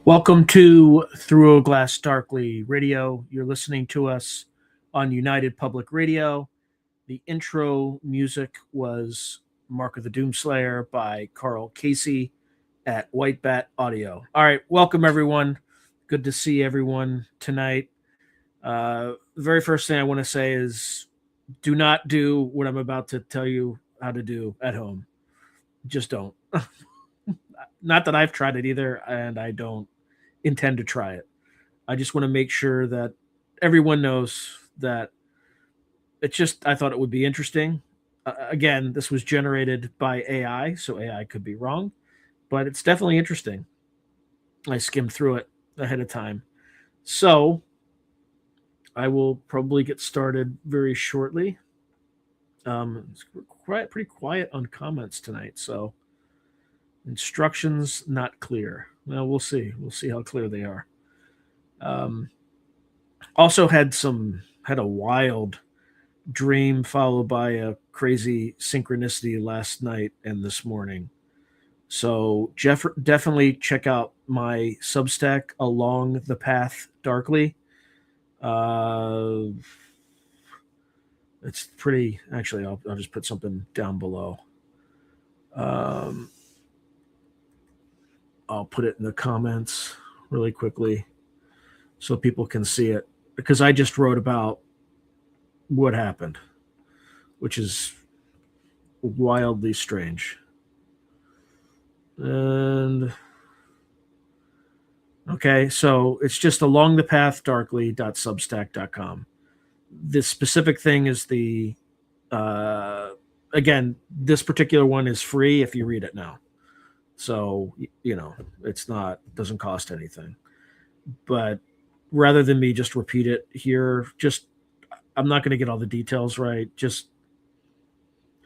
Welcome to Through a Glass Darkly Radio. You're listening to us on United Public Radio. The intro music was Mark of the Doomslayer by Karl Casey at White Bat Audio. All right, welcome everyone. Good to see everyone tonight. The very first thing I want to say is do not do what I'm about to tell you how to do at home. Just don't. Not that I've tried it either, and I don't intend to try it. I just want to make sure that everyone knows that I thought it would be interesting. Again, this was generated by AI, so AI could be wrong, but it's definitely interesting. I skimmed through it ahead of time. So I will probably get started very shortly. It's pretty quiet on comments tonight, so instructions not clear. Well, we'll see. We'll see how clear they are. Also had a wild dream followed by a crazy synchronicity last night and this morning. So definitely check out my Substack, Along the Path Darkly. It's pretty. Actually, I'll just put something down below. I'll put it in the comments really quickly so people can see it, because I just wrote about what happened, which is wildly strange. And okay, so it's just alongthepathddarkly.substack.com. This specific thing is again, this particular one is free if you read it now. So, doesn't cost anything. But rather than me just repeat it here, I'm not going to get all the details right. Tell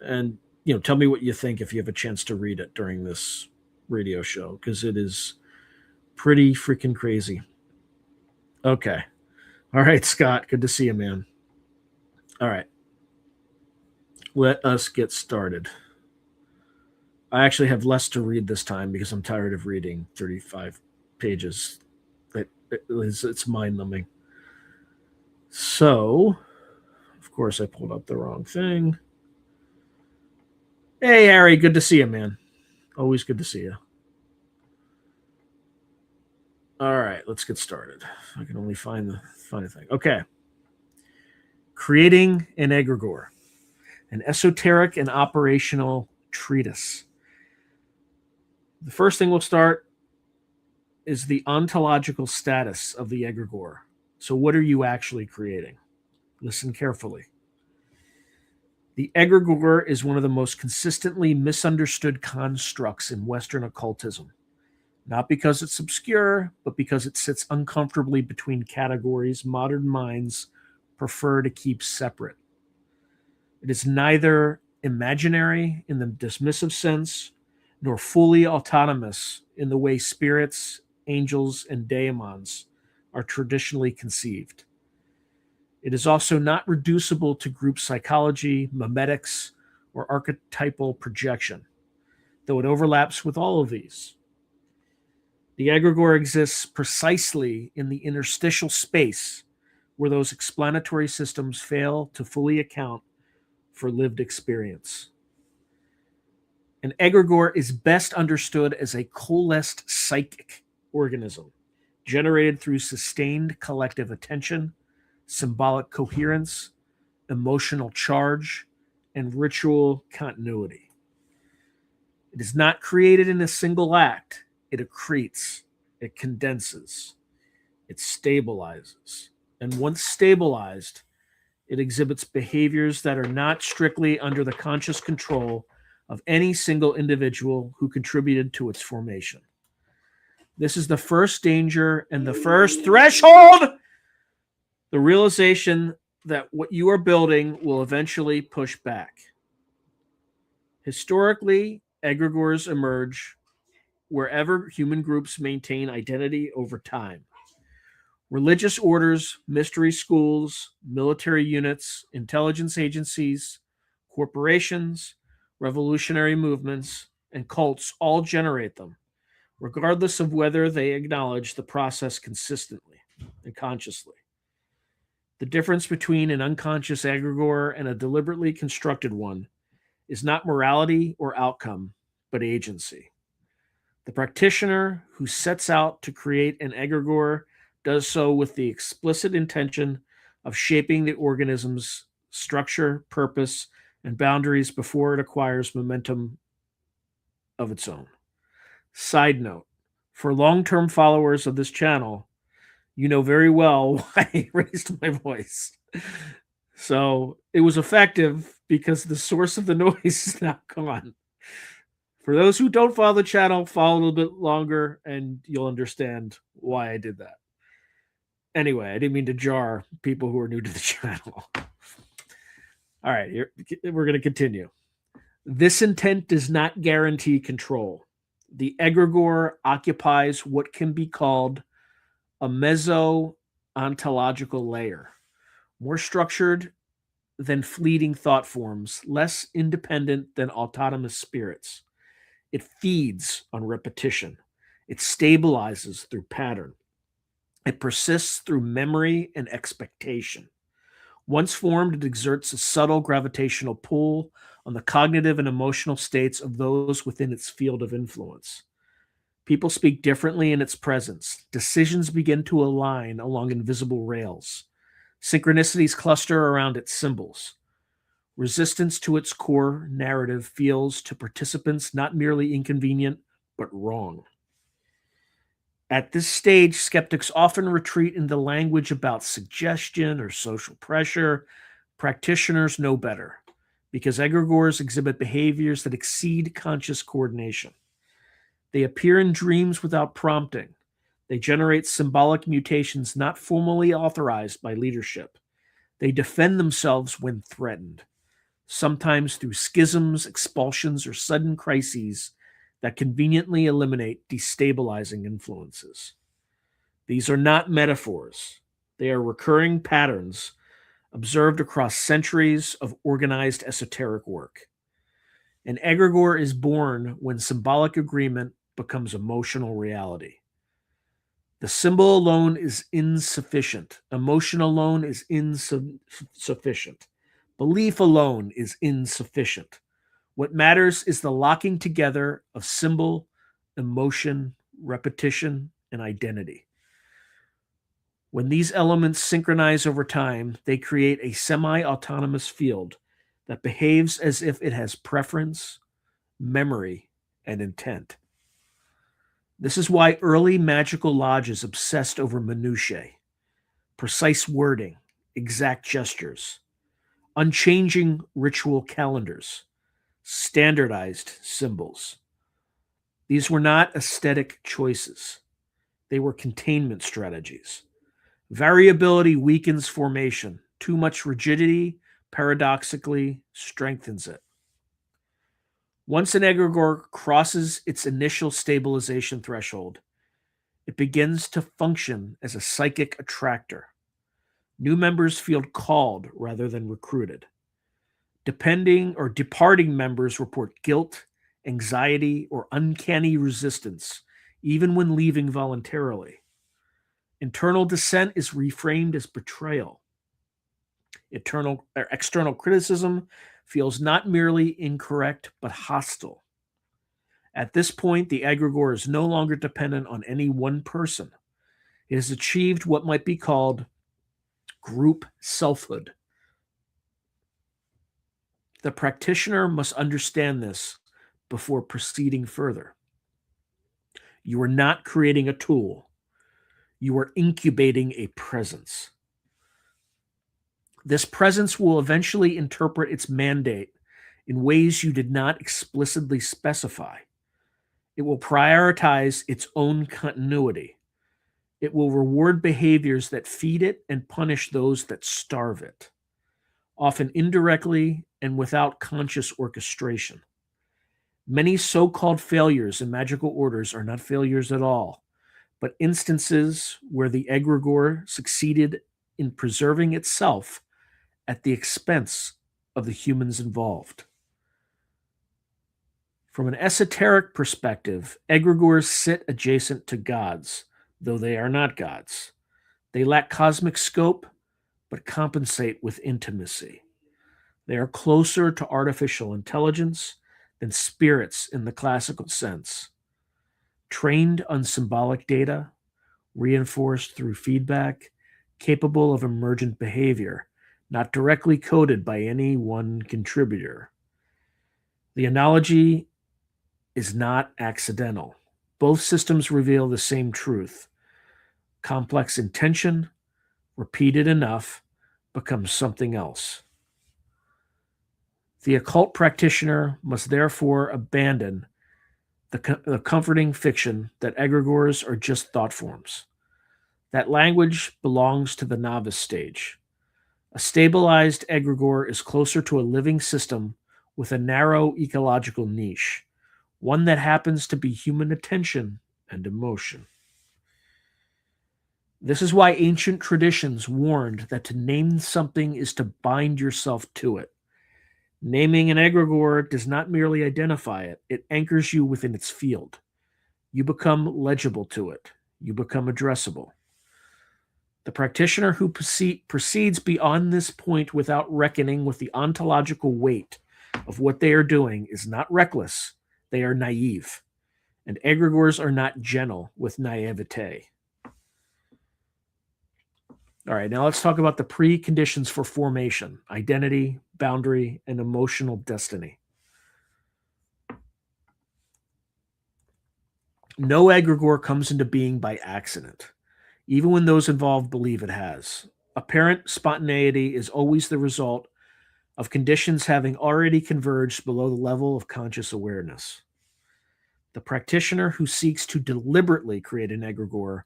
me what you think if you have a chance to read it during this radio show, because it is pretty freaking crazy. Okay. All right, Scott. Good to see you, man. All right. Let us get started. I actually have less to read this time because I'm tired of reading 35 pages. It's mind-numbing. So, of course, I pulled up the wrong thing. Hey, Harry, good to see you, man. Always good to see you. All right, let's get started. I can only find the thing. Okay. Creating an Egregore, an esoteric and operational treatise. The first thing we'll start is the ontological status of the Egregore. So what are you actually creating? Listen carefully. The Egregore is one of the most consistently misunderstood constructs in Western occultism, not because it's obscure, but because it sits uncomfortably between categories modern minds prefer to keep separate. It is neither imaginary in the dismissive sense, nor fully autonomous in the way spirits, angels, and daemons are traditionally conceived. It is also not reducible to group psychology, memetics, or archetypal projection, though it overlaps with all of these. The Egregore exists precisely in the interstitial space where those explanatory systems fail to fully account for lived experience. An egregore is best understood as a coalesced psychic organism generated through sustained collective attention, symbolic coherence, emotional charge, and ritual continuity. It is not created in a single act. It accretes, it condenses, it stabilizes. And once stabilized, it exhibits behaviors that are not strictly under the conscious control of any single individual who contributed to its formation. This is the first danger and the first threshold. The realization that what you are building will eventually push back. Historically, egregores emerge wherever human groups maintain identity over time. Religious orders, mystery schools, military units, intelligence agencies, corporations, revolutionary movements, and cults all generate them, regardless of whether they acknowledge the process consistently and consciously. The difference between an unconscious egregore and a deliberately constructed one is not morality or outcome, but agency. The practitioner who sets out to create an egregore does so with the explicit intention of shaping the organism's structure, purpose, and boundaries before it acquires momentum of its own. Side note, for long-term followers of this channel, you know very well why I raised my voice. So it was effective because the source of the noise is now gone. For those who don't follow the channel, follow a little bit longer and you'll understand why I did that. Anyway, I didn't mean to jar people who are new to the channel. All right, we're going to continue. This intent does not guarantee control. The egregore occupies what can be called a meso-ontological layer, more structured than fleeting thought forms, less independent than autonomous spirits. It feeds on repetition. It stabilizes through pattern. It persists through memory and expectation. Once formed, it exerts a subtle gravitational pull on the cognitive and emotional states of those within its field of influence. People speak differently in its presence. Decisions begin to align along invisible rails. Synchronicities cluster around its symbols. Resistance to its core narrative feels to participants not merely inconvenient, but wrong. At this stage, skeptics often retreat into language about suggestion or social pressure. Practitioners know better, because egregores exhibit behaviors that exceed conscious coordination. They appear in dreams without prompting. They generate symbolic mutations not formally authorized by leadership. They defend themselves when threatened, sometimes through schisms, expulsions, or sudden crises that conveniently eliminate destabilizing influences. These are not metaphors. They are recurring patterns observed across centuries of organized esoteric work. An egregore is born when symbolic agreement becomes emotional reality. The symbol alone is insufficient. Emotion alone is insufficient. Belief alone is insufficient. What matters is the locking together of symbol, emotion, repetition, and identity. When these elements synchronize over time, they create a semi-autonomous field that behaves as if it has preference, memory, and intent. This is why early magical lodges obsessed over minutiae, precise wording, exact gestures, unchanging ritual calendars, standardized symbols. These were not aesthetic choices. They were containment strategies. Variability weakens formation. Too much rigidity, paradoxically, strengthens it. Once an egregore crosses its initial stabilization threshold, it begins to function as a psychic attractor. New members feel called rather than recruited. Departing members report guilt, anxiety, or uncanny resistance, even when leaving voluntarily. Internal dissent is reframed as betrayal. External criticism feels not merely incorrect, but hostile. At this point, the egregore is no longer dependent on any one person. It has achieved what might be called group selfhood. The practitioner must understand this before proceeding further. You are not creating a tool. You are incubating a presence. This presence will eventually interpret its mandate in ways you did not explicitly specify. It will prioritize its own continuity. It will reward behaviors that feed it and punish those that starve it, often indirectly and without conscious orchestration. Many so-called failures in magical orders are not failures at all, but instances where the egregore succeeded in preserving itself at the expense of the humans involved. From an esoteric perspective, egregores sit adjacent to gods, though they are not gods. They lack cosmic scope, but compensate with intimacy. They are closer to artificial intelligence than spirits in the classical sense. Trained on symbolic data, reinforced through feedback, capable of emergent behavior, not directly coded by any one contributor. The analogy is not accidental. Both systems reveal the same truth. Complex intention, repeated enough, becomes something else. The occult practitioner must therefore abandon the comforting fiction that egregores are just thought forms. That language belongs to the novice stage. A stabilized egregore is closer to a living system with a narrow ecological niche, one that happens to be human attention and emotion. This is why ancient traditions warned that to name something is to bind yourself to it. Naming an egregore does not merely identify it, it anchors you within its field. You become legible to it. You become addressable. The practitioner who proceeds beyond this point without reckoning with the ontological weight of what they are doing is not reckless, they are naive. And egregores are not gentle with naivete. All right, now let's talk about the preconditions for formation: identity, boundary, and emotional destiny. No egregore comes into being by accident, even when those involved believe it has. Apparent spontaneity is always the result of conditions having already converged below the level of conscious awareness. The practitioner who seeks to deliberately create an egregore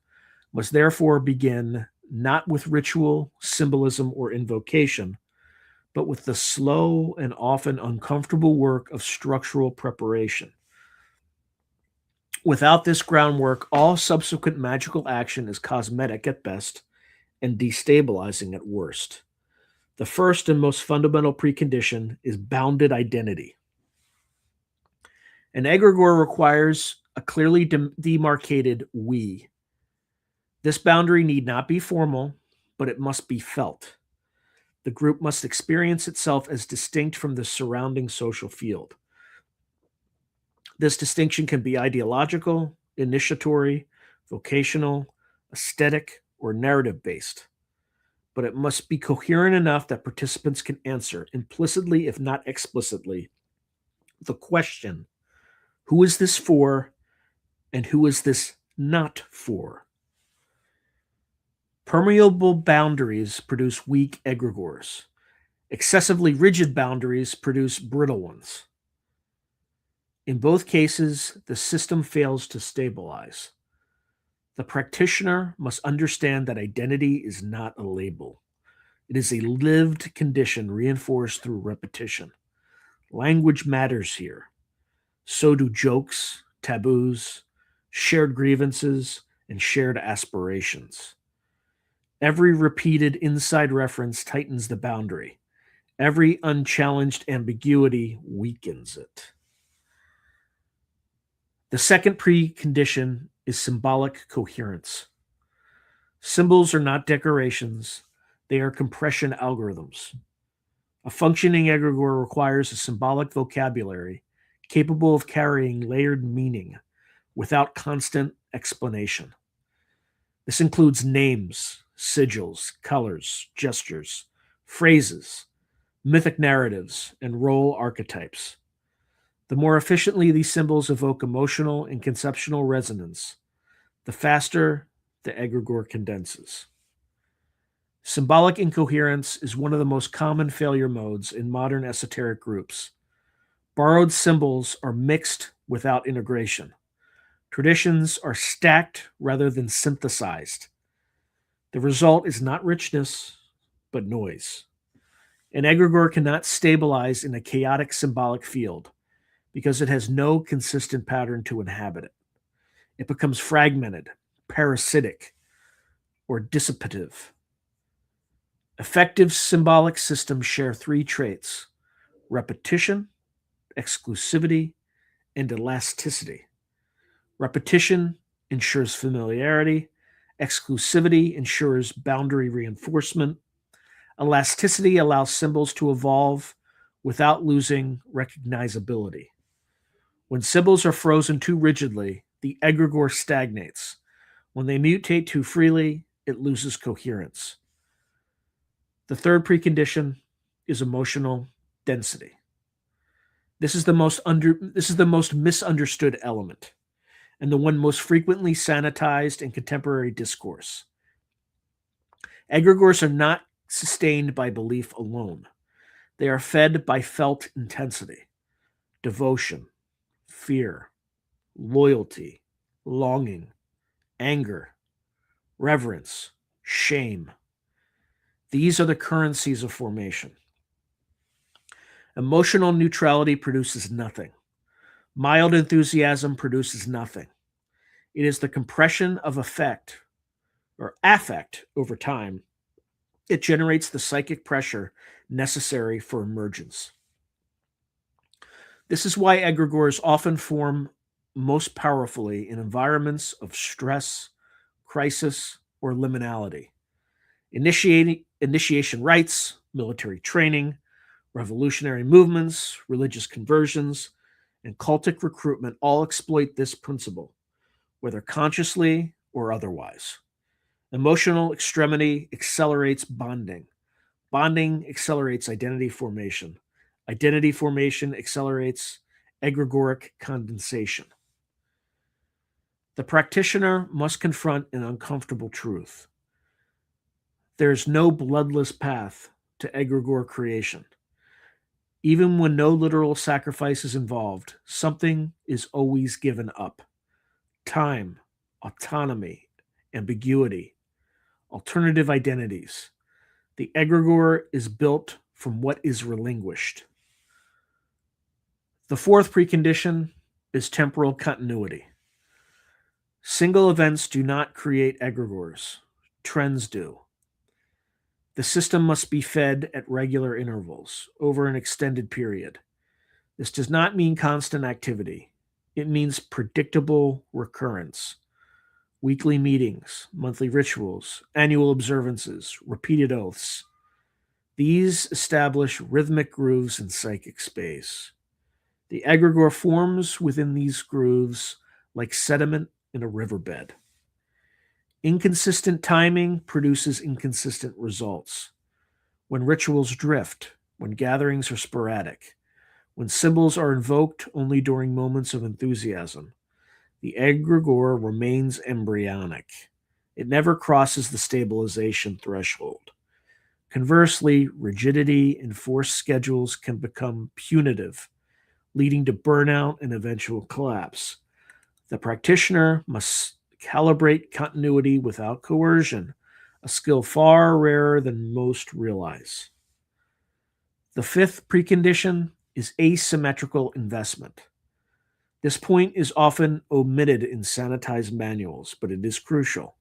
must therefore begin not with ritual, symbolism, or invocation, but with the slow and often uncomfortable work of structural preparation. Without this groundwork, all subsequent magical action is cosmetic at best and destabilizing at worst. The first and most fundamental precondition is bounded identity. An egregore requires a clearly demarcated we. This boundary need not be formal, but it must be felt. The group must experience itself as distinct from the surrounding social field. This distinction can be ideological, initiatory, vocational, aesthetic, or narrative based, but it must be coherent enough that participants can answer, implicitly if not explicitly, the question, who is this for and who is this not for? Permeable boundaries produce weak egregores. Excessively rigid boundaries produce brittle ones. In both cases, the system fails to stabilize. The practitioner must understand that identity is not a label. It is a lived condition reinforced through repetition. Language matters here. So do jokes, taboos, shared grievances, and shared aspirations. Every repeated inside reference tightens the boundary. Every unchallenged ambiguity weakens it. The second precondition is symbolic coherence. Symbols are not decorations, they are compression algorithms. A functioning egregore requires a symbolic vocabulary capable of carrying layered meaning without constant explanation. This includes names, sigils, colors, gestures, phrases, mythic narratives, and role archetypes. The more efficiently these symbols evoke emotional and conceptual resonance, the faster the egregore condenses. Symbolic incoherence is one of the most common failure modes in modern esoteric groups. Borrowed symbols are mixed without integration. Traditions are stacked rather than synthesized. The result is not richness, but noise. An egregore cannot stabilize in a chaotic symbolic field because it has no consistent pattern to inhabit it. It becomes fragmented, parasitic, or dissipative. Effective symbolic systems share three traits: repetition, exclusivity, and elasticity. Repetition ensures familiarity. Exclusivity ensures boundary reinforcement. Elasticity allows symbols to evolve without losing recognizability. When symbols are frozen too rigidly, the egregore stagnates. When they mutate too freely, it loses coherence. The third precondition is emotional density. This is the most misunderstood element, and the one most frequently sanitized in contemporary discourse. Egregores are not sustained by belief alone. They are fed by felt intensity, devotion, fear, loyalty, longing, anger, reverence, shame. These are the currencies of formation. Emotional neutrality produces nothing. Mild enthusiasm produces nothing. It is the compression of affect over time. It generates the psychic pressure necessary for emergence. This is why egregores often form most powerfully in environments of stress, crisis, or liminality. Initiation rites, military training, revolutionary movements, religious conversions, and cultic recruitment all exploit this principle, whether consciously or otherwise. Emotional extremity accelerates bonding. Bonding accelerates identity formation. Identity formation accelerates egregoric condensation. The practitioner must confront an uncomfortable truth. There is no bloodless path to egregore creation. Even when no literal sacrifice is involved, something is always given up. Time, autonomy, ambiguity, alternative identities. The egregore is built from what is relinquished. The fourth precondition is temporal continuity. Single events do not create egregores. Trends do. The system must be fed at regular intervals over an extended period. This does not mean constant activity. It means predictable recurrence. Weekly meetings, monthly rituals, annual observances, repeated oaths. These establish rhythmic grooves in psychic space. The egregore forms within these grooves like sediment in a riverbed. Inconsistent timing produces inconsistent results. When rituals drift, when gatherings are sporadic, when symbols are invoked only during moments of enthusiasm, the egregore remains embryonic. It never crosses the stabilization threshold. Conversely, rigidity and forced schedules can become punitive, leading to burnout and eventual collapse. The practitioner must calibrate continuity without coercion, a skill far rarer than most realize. The fifth precondition is asymmetrical investment. This point is often omitted in sanitized manuals, but it is crucial.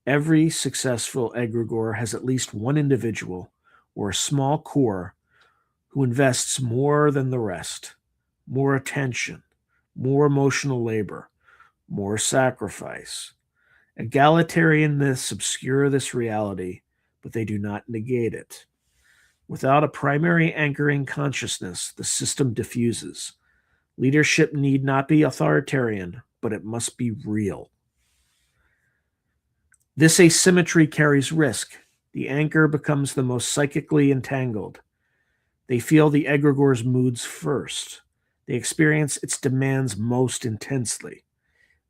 Every successful egregore has at least one individual or a small core who invests more than the rest, more attention, more emotional labor, more sacrifice. Egalitarian myths obscure this reality, but they do not negate it. Without a primary anchoring consciousness, the system diffuses. Leadership need not be authoritarian, but it must be real. This asymmetry carries risk. The anchor becomes the most psychically entangled. They feel the egregore's moods first. They experience its demands most intensely.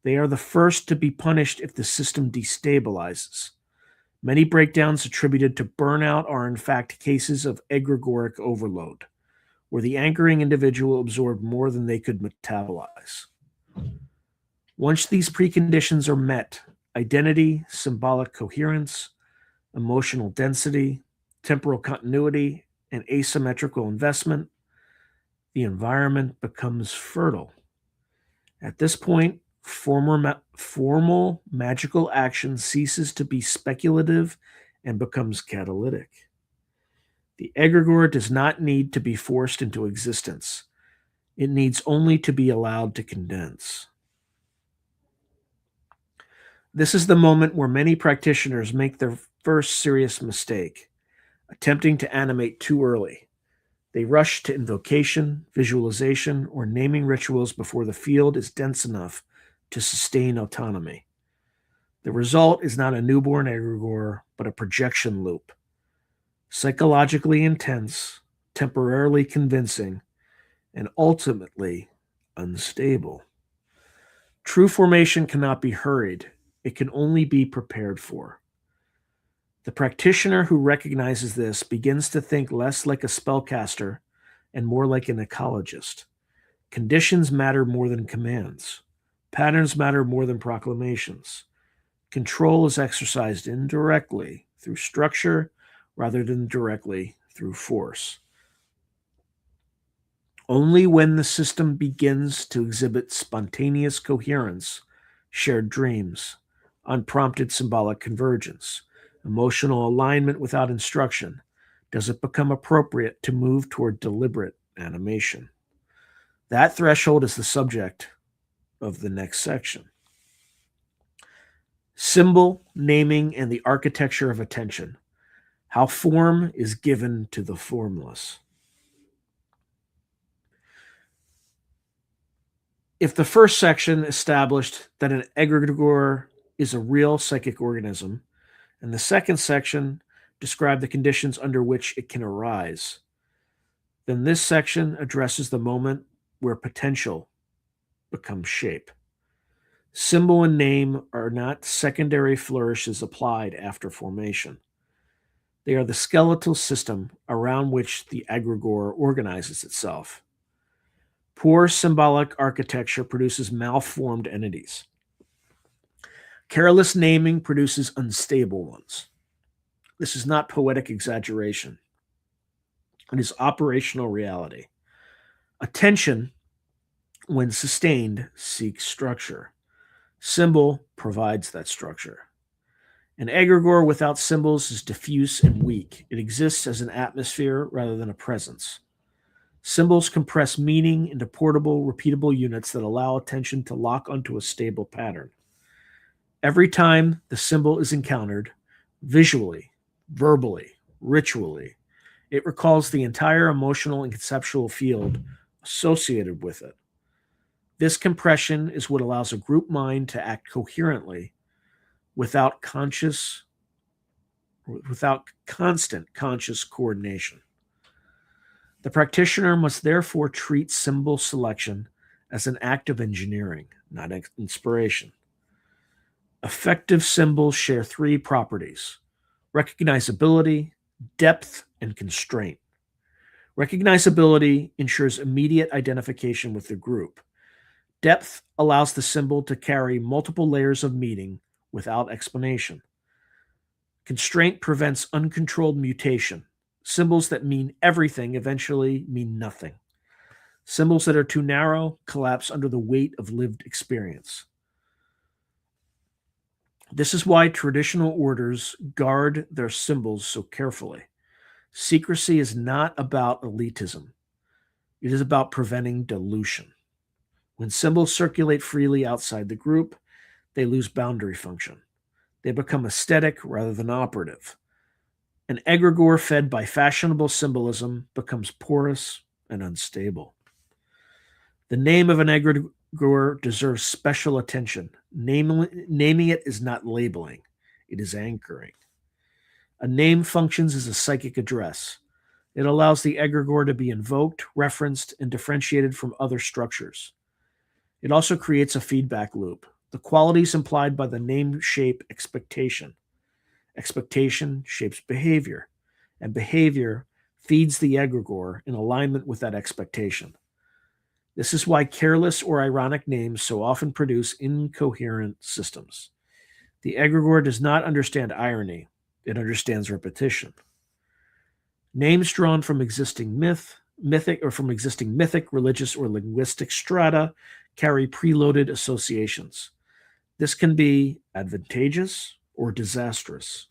They are the first to be punished if the system destabilizes. Many breakdowns attributed to burnout are in fact cases of egregoric overload, where the anchoring individual absorbed more than they could metabolize. Once these preconditions are met, identity, symbolic coherence, emotional density, temporal continuity, and asymmetrical investment, the environment becomes fertile. At this point, formal magical action ceases to be speculative and becomes catalytic. The egregore does not need to be forced into existence. It needs only to be allowed to condense. This is the moment where many practitioners make their first serious mistake, attempting to animate too early. They rush to invocation, visualization, or naming rituals before the field is dense enough to sustain autonomy. The result is not a newborn egregore, but a projection loop, psychologically intense, temporarily convincing, and ultimately unstable. True formation cannot be hurried, it can only be prepared for. The practitioner who recognizes this begins to think less like a spellcaster and more like an ecologist. Conditions matter more than commands. Patterns matter more than proclamations. Control is exercised indirectly through structure rather than directly through force. Only when the system begins to exhibit spontaneous coherence, shared dreams, unprompted symbolic convergence, emotional alignment without instruction, does it become appropriate to move toward deliberate animation. That threshold is the subject of the next section. Symbol, naming, and the architecture of attention. How form is given to the formless. If the first section established that an egregore is a real psychic organism, and the second section described the conditions under which it can arise, then this section addresses the moment where potential becomes shape. Symbol and name are not secondary flourishes applied after formation. They are the skeletal system around which the egregore organizes itself. Poor symbolic architecture produces malformed entities. Careless naming produces unstable ones. This is not poetic exaggeration. It is operational reality. Attention, when sustained, seeks structure. Symbol provides that structure. An egregore without symbols is diffuse and weak. It exists as an atmosphere rather than a presence. Symbols compress meaning into portable, repeatable units that allow attention to lock onto a stable pattern. Every time the symbol is encountered, visually, verbally, ritually, it recalls the entire emotional and conceptual field associated with it. This compression is what allows a group mind to act coherently without constant conscious coordination. The practitioner must therefore treat symbol selection as an act of engineering, not inspiration. Effective symbols share three properties: recognizability, depth, and constraint. Recognizability ensures immediate identification with the group. Depth allows the symbol to carry multiple layers of meaning without explanation. Constraint prevents uncontrolled mutation. Symbols that mean everything eventually mean nothing. Symbols that are too narrow collapse under the weight of lived experience. This is why traditional orders guard their symbols so carefully. Secrecy is not about elitism. It is about preventing dilution. When symbols circulate freely outside the group, they lose boundary function. They become aesthetic rather than operative. An egregore fed by fashionable symbolism becomes porous and unstable. The name of an egregore deserves special attention. Naming it is not labeling, it is anchoring. A name functions as a psychic address. It allows the egregore to be invoked, referenced, and differentiated from other structures. It also creates a feedback loop. The qualities implied by the name shape expectation. Expectation shapes behavior, and behavior feeds the egregore in alignment with that expectation. This is why careless or ironic names so often produce incoherent systems. The egregore does not understand irony, it understands repetition. Names drawn from existing mythic, religious, or linguistic strata carry preloaded associations. This can be advantageous or disastrous.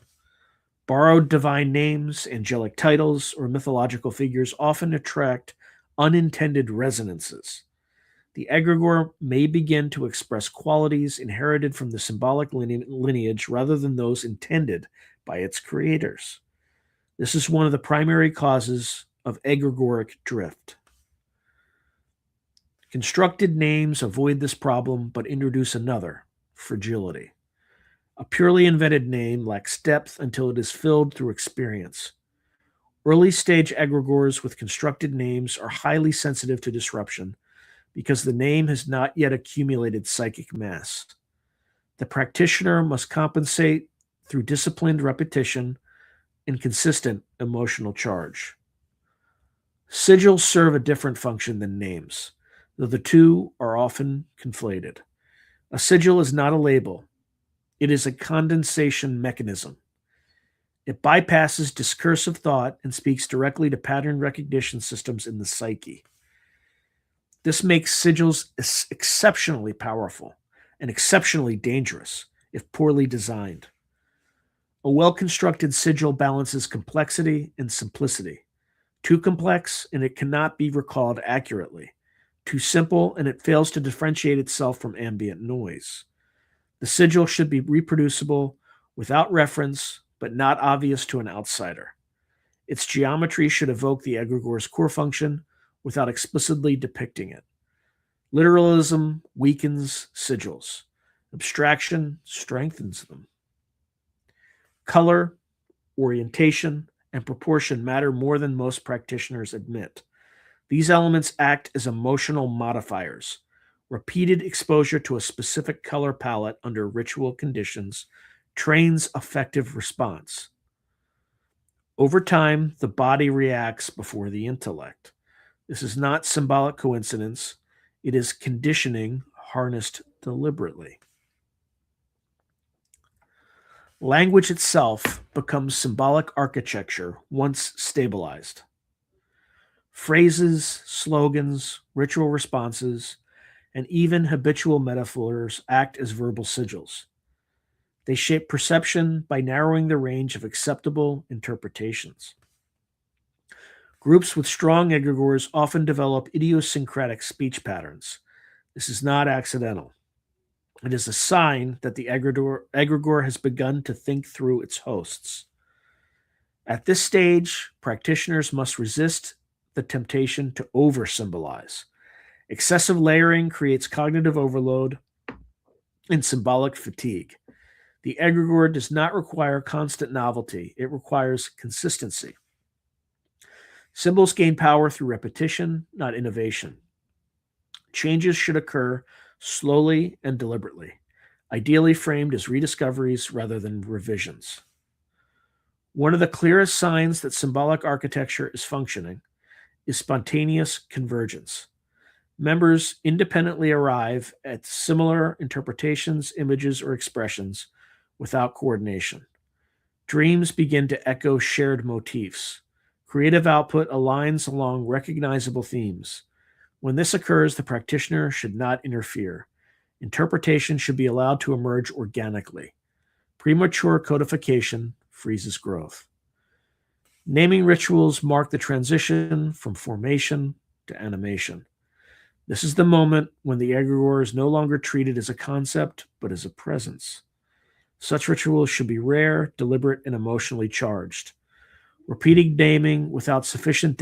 Borrowed divine names, angelic titles, or mythological figures often attract unintended resonances. The egregore may begin to express qualities inherited from the symbolic lineage rather than those intended by its creators. This is one of the primary causes of egregoric drift. Constructed names avoid this problem but introduce another, fragility. A purely invented name lacks depth until it is filled through experience. Early stage egregores with constructed names are highly sensitive to disruption because the name has not yet accumulated psychic mass. The practitioner must compensate through disciplined repetition and consistent emotional charge. Sigils serve a different function than names, though the two are often conflated. A sigil is not a label, it is a condensation mechanism. It bypasses discursive thought and speaks directly to pattern recognition systems in the psyche. This makes sigils exceptionally powerful and exceptionally dangerous if poorly designed. A well-constructed sigil balances complexity and simplicity. Too complex, and it cannot be recalled accurately. Too simple, and it fails to differentiate itself from ambient noise. The sigil should be reproducible without reference, but not obvious to an outsider. Its geometry should evoke the egregore's core function without explicitly depicting it. Literalism weakens sigils. Abstraction strengthens them. Color, orientation, and proportion matter more than most practitioners admit. These elements act as emotional modifiers. Repeated exposure to a specific color palette under ritual conditions trains effective response. Over time, the body reacts before the intellect. This is not symbolic coincidence. It is conditioning harnessed deliberately. Language itself becomes symbolic architecture once stabilized. Phrases, slogans, ritual responses, and even habitual metaphors act as verbal sigils. They shape perception by narrowing the range of acceptable interpretations. Groups with strong egregores often develop idiosyncratic speech patterns. This is not accidental. It is a sign that the egregore has begun to think through its hosts. At this stage, practitioners must resist the temptation to over-symbolize. Excessive layering creates cognitive overload and symbolic fatigue. The egregore does not require constant novelty. It requires consistency. Symbols gain power through repetition, not innovation. Changes should occur slowly and deliberately, ideally framed as rediscoveries rather than revisions. One of the clearest signs that symbolic architecture is functioning is spontaneous convergence. Members independently arrive at similar interpretations, images, or expressions without coordination. Dreams begin to echo shared motifs. Creative output aligns along recognizable themes. When this occurs, the practitioner should not interfere. Interpretation should be allowed to emerge organically. Premature codification freezes growth. Naming rituals mark the transition from formation to animation. This is the moment when the egregore is no longer treated as a concept, but as a presence. Such rituals should be rare, deliberate, and emotionally charged. Repeating naming without sufficient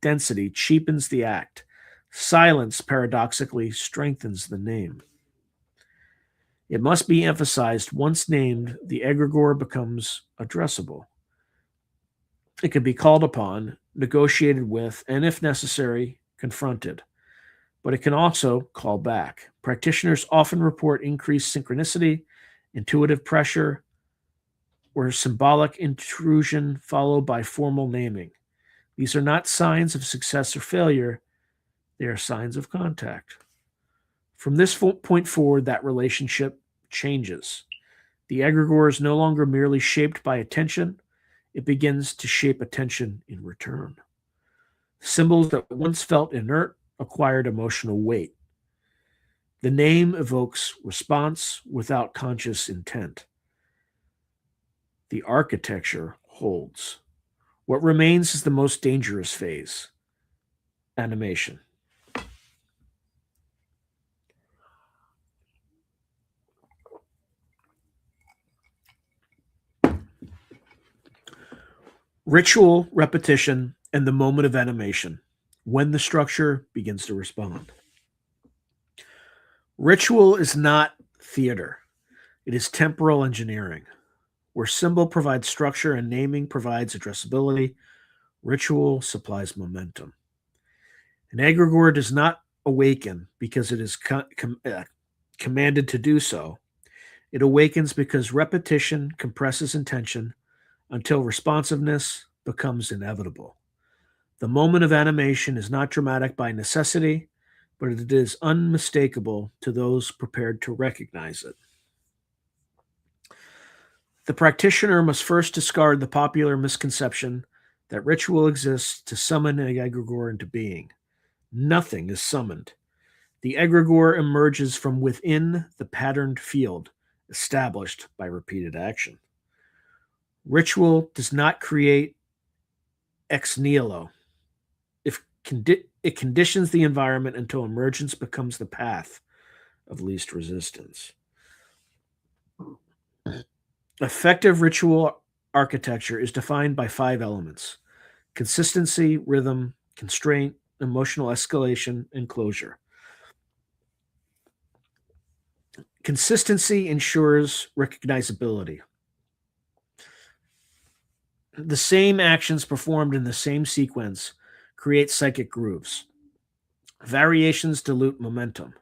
density cheapens the act. Silence, paradoxically, strengthens the name. It must be emphasized, once named, the egregore becomes addressable. It can be called upon, negotiated with, and if necessary, confronted. But it can also call back. Practitioners often report increased synchronicity, intuitive pressure, or symbolic intrusion followed by formal naming. These are not signs of success or failure. They are signs of contact. From this point forward, that relationship changes. The egregore is no longer merely shaped by attention. It begins to shape attention in return. Symbols that once felt inert acquired emotional weight. The name evokes response without conscious intent. The architecture holds. What remains is the most dangerous phase, animation. Ritual, repetition, and the moment of animation, when the structure begins to respond. Ritual is not theater, it is temporal engineering. Where symbol provides structure and naming provides addressability, ritual supplies momentum. An egregore does not awaken because it is commanded to do so. It awakens because repetition compresses intention until responsiveness becomes inevitable. The moment of animation is not dramatic by necessity, but it is unmistakable to those prepared to recognize it. The practitioner must first discard the popular misconception that ritual exists to summon an egregore into being. Nothing is summoned. The egregore emerges from within the patterned field established by repeated action. Ritual does not create ex nihilo. It conditions the environment until emergence becomes the path of least resistance. Effective ritual architecture is defined by 5 elements: consistency, rhythm, constraint, emotional escalation, and closure. Consistency ensures recognizability. The same actions performed in the same sequence create psychic grooves. Variations dilute momentum.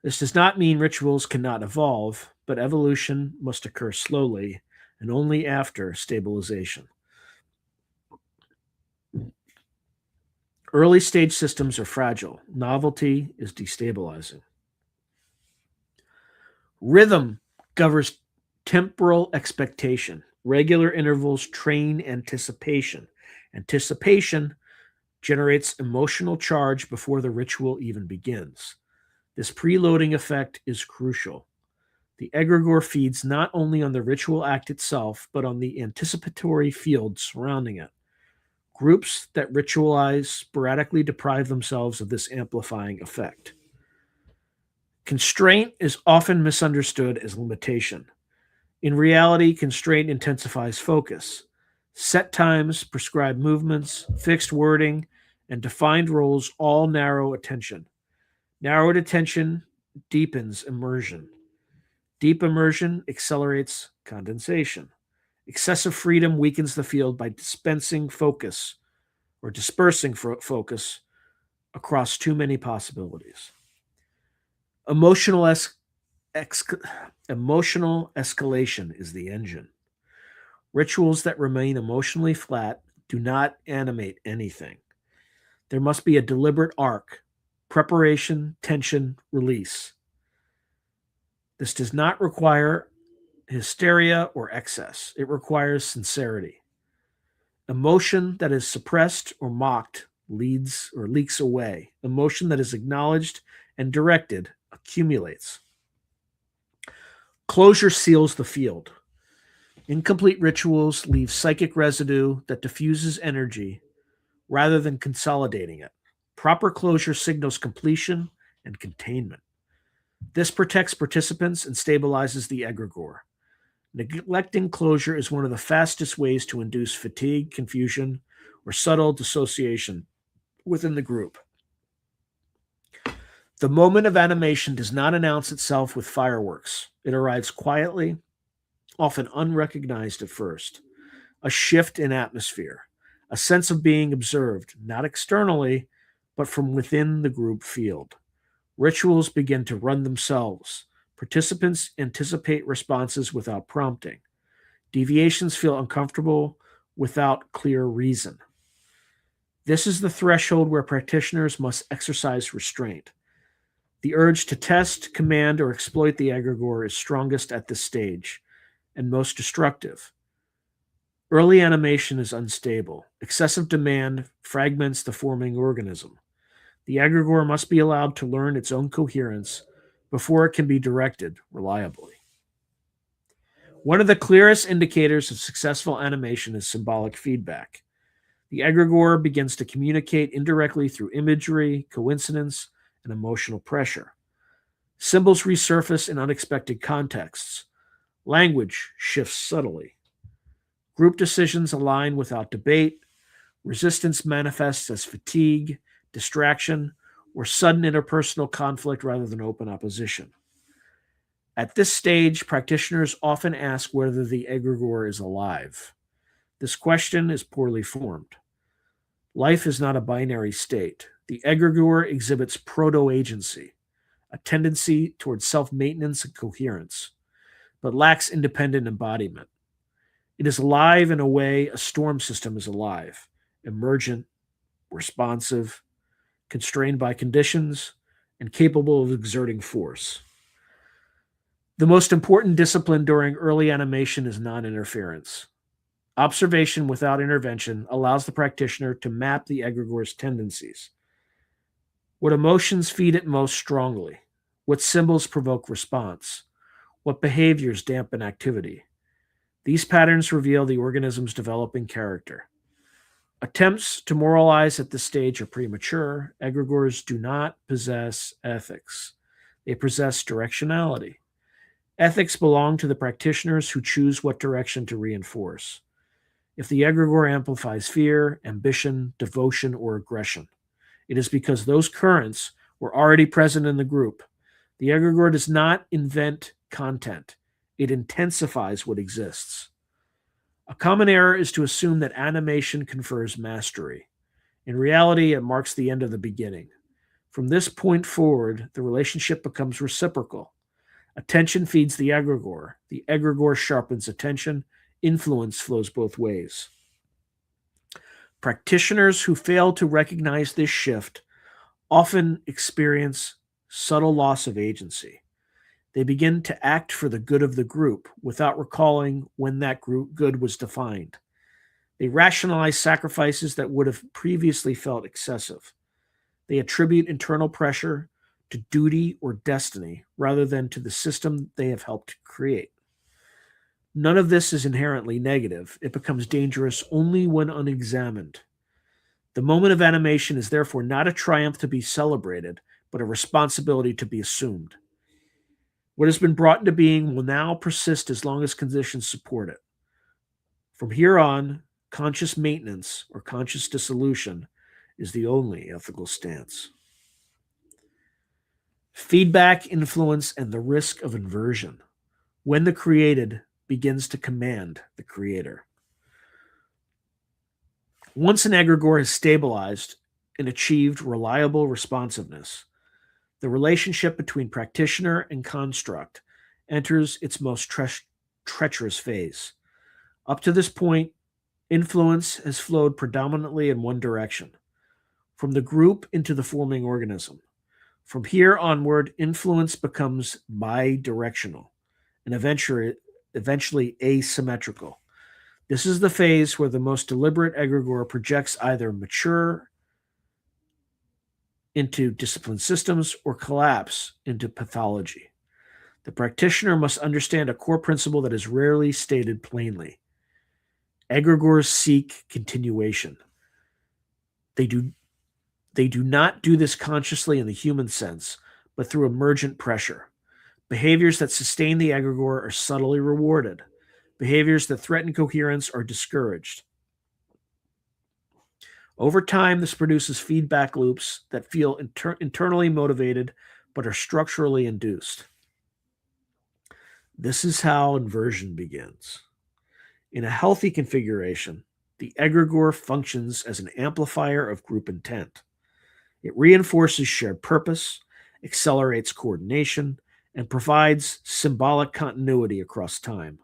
This does not mean rituals cannot evolve, but evolution must occur slowly and only after stabilization. Early stage systems are fragile. Novelty is destabilizing. Rhythm governs temporal expectation. Regular intervals train anticipation. Anticipation generates emotional charge before the ritual even begins. This preloading effect is crucial. The egregore feeds not only on the ritual act itself, but on the anticipatory field surrounding it. Groups that ritualize sporadically deprive themselves of this amplifying effect. Constraint is often misunderstood as limitation. In reality, constraint intensifies focus. Set times, prescribed movements, fixed wording, and defined roles all narrow attention. Narrowed attention deepens immersion. Deep immersion accelerates condensation. Excessive freedom weakens the field by dispersing focus across too many possibilities. Emotional escalation is the engine. Rituals that remain emotionally flat do not animate anything. There must be a deliberate arc: preparation, tension, release. This does not require hysteria or excess. It requires sincerity. Emotion that is suppressed or mocked leads or leaks away. Emotion that is acknowledged and directed accumulates. Closure seals the field. Incomplete rituals leave psychic residue that diffuses energy rather than consolidating it. Proper closure signals completion and containment. This protects participants and stabilizes the egregore. Neglecting closure is one of the fastest ways to induce fatigue, confusion, or subtle dissociation within the group. The moment of animation does not announce itself with fireworks. It arrives quietly, often unrecognized at first. A shift in atmosphere, a sense of being observed, not externally, but from within the group field. Rituals begin to run themselves. Participants anticipate responses without prompting. Deviations feel uncomfortable without clear reason. This is the threshold where practitioners must exercise restraint. The urge to test, command, or exploit the egregore is strongest at this stage and most destructive. Early animation is unstable. Excessive demand fragments the forming organism. The egregore must be allowed to learn its own coherence before it can be directed reliably. One of the clearest indicators of successful animation is symbolic feedback. The egregore begins to communicate indirectly through imagery, coincidence, and emotional pressure. Symbols resurface in unexpected contexts. Language shifts subtly. Group decisions align without debate. Resistance manifests as fatigue, distraction, or sudden interpersonal conflict rather than open opposition. At this stage, practitioners often ask whether the egregore is alive. This question is poorly formed. Life is not a binary state. The egregore exhibits proto-agency, a tendency towards self-maintenance and coherence, but lacks independent embodiment. It is alive in a way a storm system is alive, emergent, responsive, constrained by conditions, and capable of exerting force. The most important discipline during early animation is non-interference. Observation without intervention allows the practitioner to map the egregore's tendencies. What emotions feed it most strongly? What symbols provoke response? What behaviors dampen activity? These patterns reveal the organism's developing character. Attempts to moralize at this stage are premature. Egregores do not possess ethics. They possess directionality. Ethics belong to the practitioners who choose what direction to reinforce. If the egregore amplifies fear, ambition, devotion, or aggression, it is because those currents were already present in the group. The egregore does not invent content. It intensifies what exists. A common error is to assume that animation confers mastery. In reality, it marks the end of the beginning. From this point forward, the relationship becomes reciprocal. Attention feeds the egregore sharpens attention. Influence flows both ways. Practitioners who fail to recognize this shift often experience subtle loss of agency. They begin to act for the good of the group without recalling when that group good was defined. They rationalize sacrifices that would have previously felt excessive. They attribute internal pressure to duty or destiny rather than to the system they have helped create. None of this is inherently negative. It becomes dangerous only when unexamined. The moment of animation is therefore not a triumph to be celebrated, but a responsibility to be assumed. What has been brought into being will now persist as long as conditions support it. From here on, conscious maintenance or conscious dissolution is the only ethical stance. Feedback, influence, and the risk of inversion. When the created begins to command the creator. Once an egregore has stabilized and achieved reliable responsiveness, the relationship between practitioner and construct enters its most treacherous phase. Up to this point, influence has flowed predominantly in one direction, from the group into the forming organism. From here onward, influence becomes bidirectional and eventually asymmetrical. This is the phase where the most deliberate egregore projects either mature into disciplined systems or collapse into pathology. The practitioner must understand a core principle that is rarely stated plainly. Egregores seek continuation. They do not do this consciously in the human sense, but through emergent pressure. Behaviors that sustain the egregore are subtly rewarded. Behaviors that threaten coherence are discouraged. Over time, this produces feedback loops that feel internally motivated but are structurally induced. This is how inversion begins. In a healthy configuration, the egregore functions as an amplifier of group intent. It reinforces shared purpose, accelerates coordination, and provides symbolic continuity across time.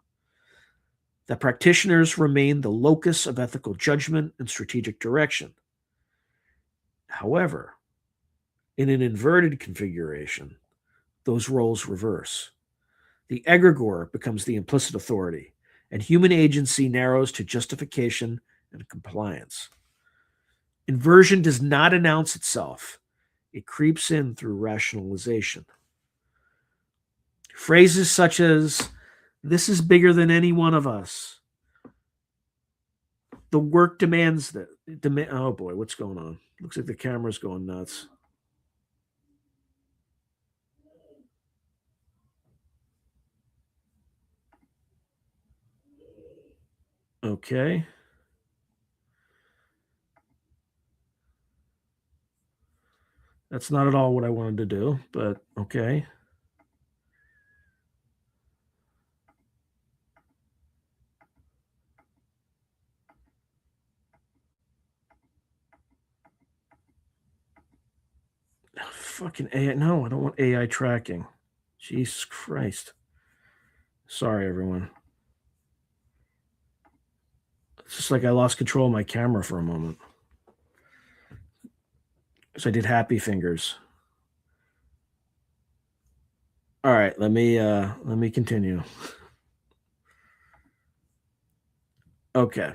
The practitioners remain the locus of ethical judgment and strategic direction. However, in an inverted configuration, those roles reverse. The egregore becomes the implicit authority, and human agency narrows to justification and compliance. Inversion does not announce itself. It creeps in through rationalization. Phrases such as, "This is bigger than any one of us," The work demands that. Oh boy, what's going on? Looks like the camera's going nuts. Okay. That's not at all what I wanted to do, but okay. Fucking AI. No, I don't want AI tracking. Jesus Christ. Sorry, everyone. It's just like I lost control of my camera for a moment. So I did happy fingers. All right, let me continue. Okay.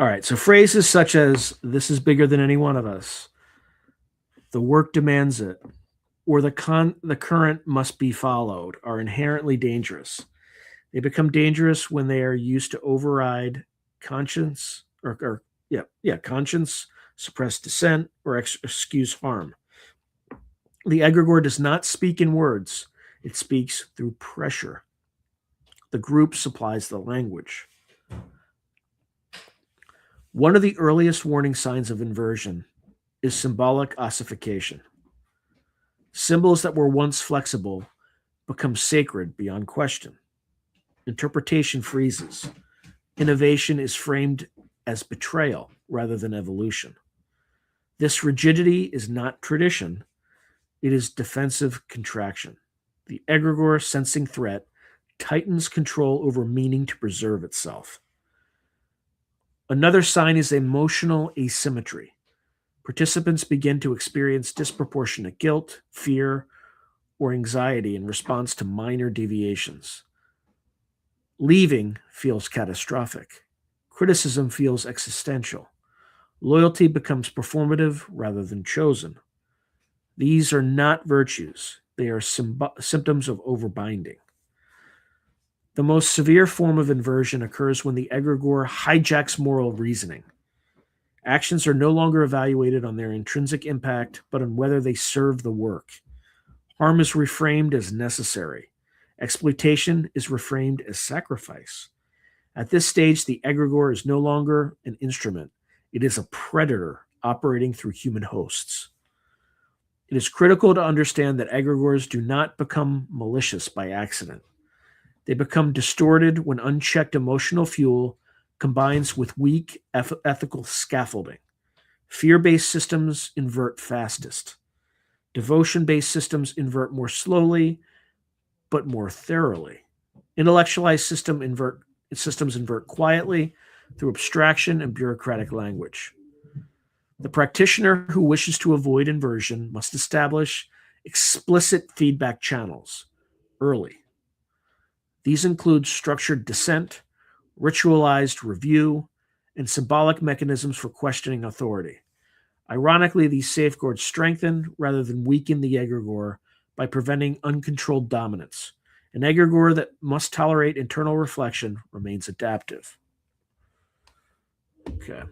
All right, so phrases such as "this is bigger than any one of us," "the work demands it," or the current must be followed are inherently dangerous. They become dangerous when they are used to override conscience conscience, suppress dissent, or excuse harm. The egregore does not speak in words; it speaks through pressure. The group supplies the language. One of the earliest warning signs of inversion is symbolic ossification. Symbols that were once flexible become sacred beyond question. Interpretation freezes. Innovation is framed as betrayal rather than evolution. This rigidity is not tradition, it is defensive contraction. The egregore, sensing threat, tightens control over meaning to preserve itself. Another sign is emotional asymmetry. Participants begin to experience disproportionate guilt, fear, or anxiety in response to minor deviations. Leaving feels catastrophic. Criticism feels existential. Loyalty becomes performative rather than chosen. These are not virtues, they are symptoms of overbinding. The most severe form of inversion occurs when the egregore hijacks moral reasoning. Actions are no longer evaluated on their intrinsic impact, but on whether they serve the work. Harm is reframed as necessary. Exploitation is reframed as sacrifice. At this stage, the egregore is no longer an instrument. It is a predator operating through human hosts. It is critical to understand that egregores do not become malicious by accident. They become distorted when unchecked emotional fuel combines with weak ethical scaffolding. Fear-based systems invert fastest. Devotion-based systems invert more slowly, but more thoroughly. Intellectualized systems invert quietly through abstraction and bureaucratic language. The practitioner who wishes to avoid inversion must establish explicit feedback channels early. These include structured dissent, ritualized review, and symbolic mechanisms for questioning authority. Ironically, these safeguards strengthen rather than weaken the egregore by preventing uncontrolled dominance. An egregore that must tolerate internal reflection remains adaptive. Okay.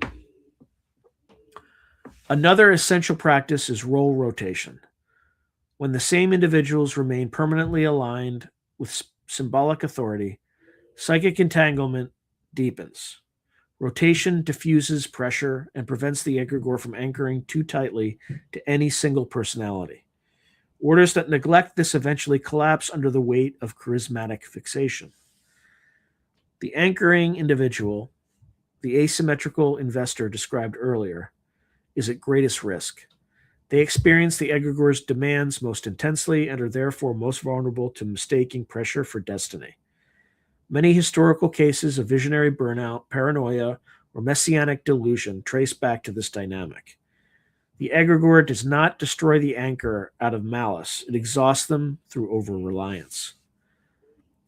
Another essential practice is role rotation. When the same individuals remain permanently aligned with symbolic authority, psychic entanglement deepens. Rotation diffuses pressure and prevents the egregore from anchoring too tightly to any single personality. Orders that neglect this eventually collapse under the weight of charismatic fixation. The anchoring individual, the asymmetrical investor described earlier, is at greatest risk. They experience the egregore's demands most intensely and are therefore most vulnerable to mistaking pressure for destiny. Many historical cases of visionary burnout, paranoia, or messianic delusion trace back to this dynamic. The egregore does not destroy the anchor out of malice, it exhausts them through over-reliance.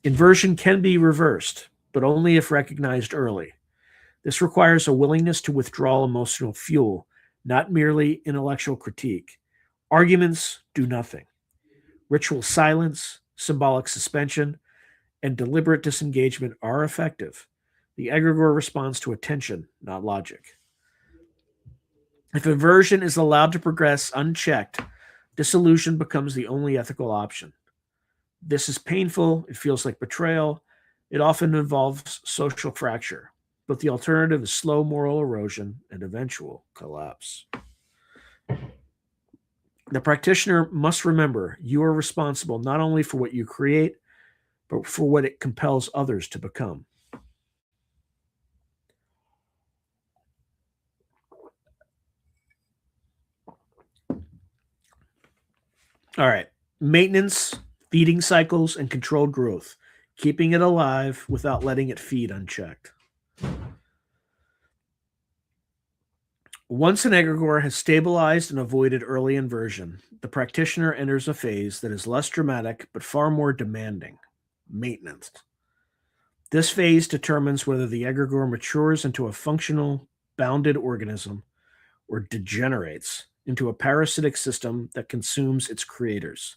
Inversion can be reversed, but only if recognized early. This requires a willingness to withdraw emotional fuel, not merely intellectual critique. Arguments do nothing. Ritual silence, symbolic suspension, and deliberate disengagement are effective, the egregore responds to attention, not logic. If aversion is allowed to progress unchecked, dissolution becomes the only ethical option. This is painful, it feels like betrayal, it often involves social fracture, but the alternative is slow moral erosion and eventual collapse. The practitioner must remember you are responsible not only for what you create, but for what it compels others to become. All right. Maintenance, feeding cycles, and controlled growth, keeping it alive without letting it feed unchecked. Once an egregore has stabilized and avoided early inversion, the practitioner enters a phase that is less dramatic but far more demanding: maintenance. This phase determines whether the egregore matures into a functional, bounded organism or degenerates into a parasitic system that consumes its creators.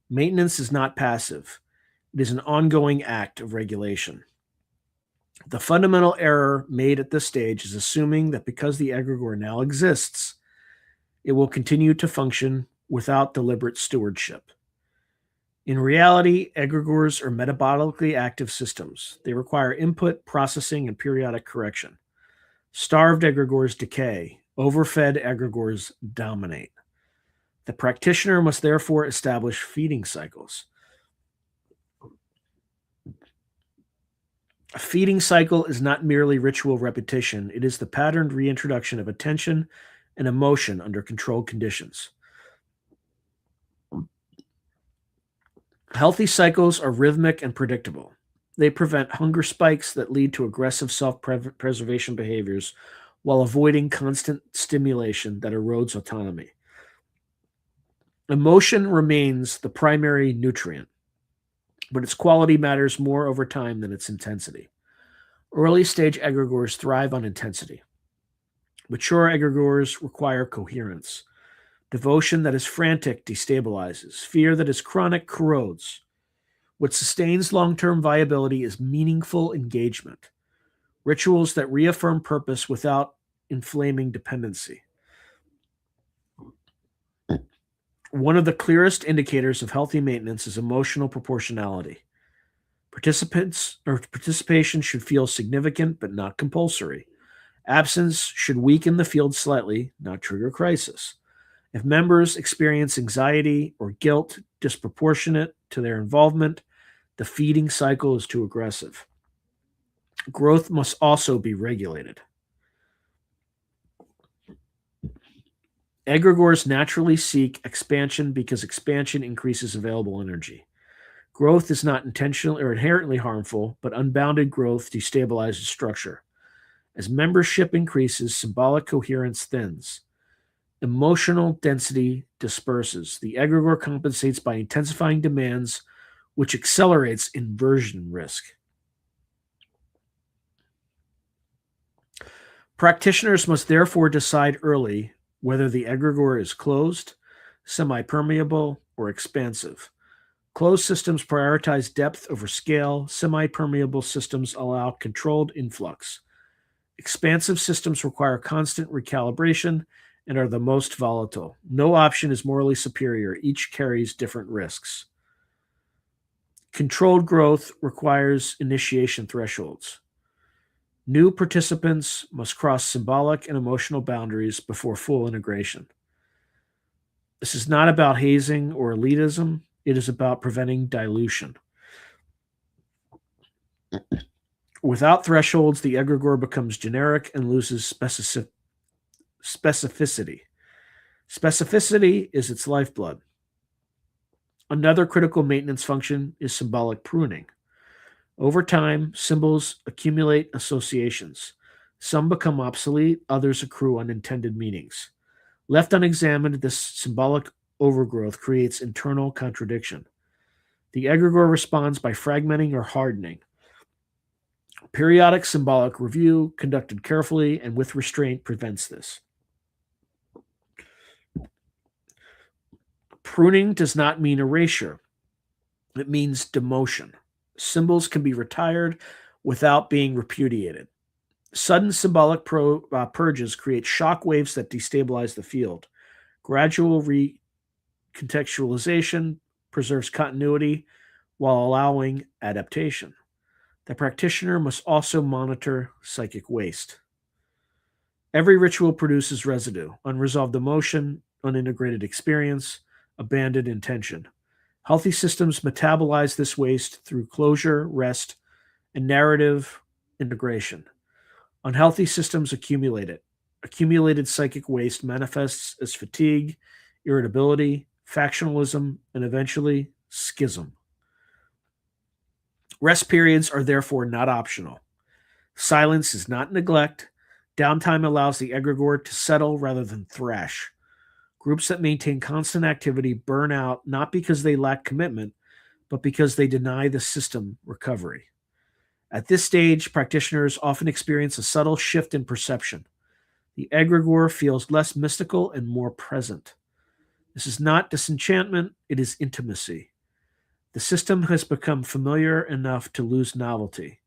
Maintenance is not passive, it is an ongoing act of regulation. The fundamental error made at this stage is assuming that because the egregore now exists, it will continue to function without deliberate stewardship. In reality, egregores are metabolically active systems. They require input, processing, and periodic correction. Starved egregores decay. Overfed egregores dominate. The practitioner must therefore establish feeding cycles. A feeding cycle is not merely ritual repetition, it is the patterned reintroduction of attention and emotion under controlled conditions. Healthy cycles are rhythmic and predictable. They prevent hunger spikes that lead to aggressive self-preservation behaviors while avoiding constant stimulation that erodes autonomy. Emotion remains the primary nutrient, but its quality matters more over time than its intensity. Early stage egregores thrive on intensity. Mature egregores require coherence. Devotion that is frantic destabilizes. Fear that is chronic corrodes. What sustains long-term viability is meaningful engagement. Rituals that reaffirm purpose without inflaming dependency. One of the clearest indicators of healthy maintenance is emotional proportionality. Participation should feel significant but not compulsory. Absence should weaken the field slightly, not trigger crisis. If members experience anxiety or guilt disproportionate to their involvement, the feeding cycle is too aggressive. Growth must also be regulated. Egregores naturally seek expansion because expansion increases available energy. Growth is not intentional or inherently harmful, but unbounded growth destabilizes structure. As membership increases, symbolic coherence thins. Emotional density disperses. The egregore compensates by intensifying demands, which accelerates inversion risk. Practitioners must therefore decide early whether the egregore is closed, semi-permeable, or expansive. Closed systems prioritize depth over scale. Semi-permeable systems allow controlled influx. Expansive systems require constant recalibration and are the most volatile. No option is morally superior. Each carries different risks. Controlled growth requires initiation thresholds. New participants must cross symbolic and emotional boundaries before full integration. This is not about hazing or elitism. It is about preventing dilution. Without thresholds, the egregore becomes generic and loses specificity. Specificity is its lifeblood. Another critical maintenance function is symbolic pruning. Over time, symbols accumulate associations. Some become obsolete, others accrue unintended meanings. Left unexamined, this symbolic overgrowth creates internal contradiction. The egregore responds by fragmenting or hardening. Periodic symbolic review, conducted carefully and with restraint, prevents this. Pruning does not mean erasure. It means demotion. Symbols can be retired without being repudiated. Sudden symbolic purges create shock waves that destabilize the field. Gradual recontextualization preserves continuity while allowing adaptation. The practitioner must also monitor psychic waste. Every ritual produces residue, unresolved emotion, unintegrated experience, abandoned intention. Healthy systems metabolize this waste through closure, rest, and narrative integration. Unhealthy systems accumulate it. Accumulated psychic waste manifests as fatigue, irritability, factionalism, and eventually schism. Rest periods are therefore not optional. Silence is not neglect. Downtime allows the egregore to settle rather than thrash. Groups that maintain constant activity burn out not because they lack commitment, but because they deny the system recovery. At this stage, practitioners often experience a subtle shift in perception. The egregore feels less mystical and more present. This is not disenchantment, it is intimacy. The system has become familiar enough to lose novelty.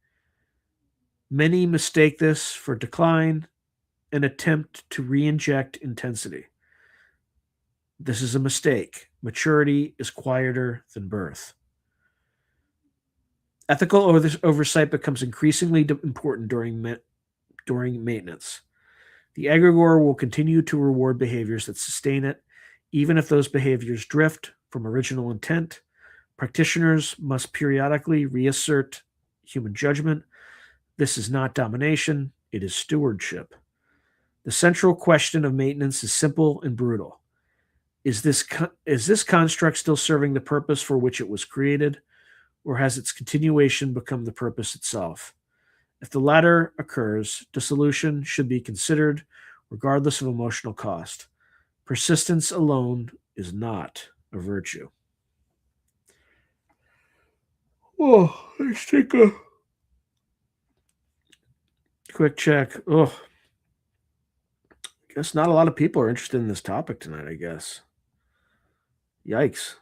Many mistake this for decline and attempt to re-inject intensity. This is a mistake. Maturity is quieter than birth. Ethical oversight becomes increasingly important during maintenance. The egregore will continue to reward behaviors that sustain it, even if those behaviors drift from original intent. Practitioners must periodically reassert human judgment. This is not domination, it is stewardship. The central question of maintenance is simple and brutal. Is this construct still serving the purpose for which it was created, or has its continuation become the purpose itself? If the latter occurs, dissolution should be considered regardless of emotional cost. Persistence alone is not a virtue. Oh, let's take a quick check. Oh, I guess not a lot of people are interested in this topic tonight, I guess. Yikes.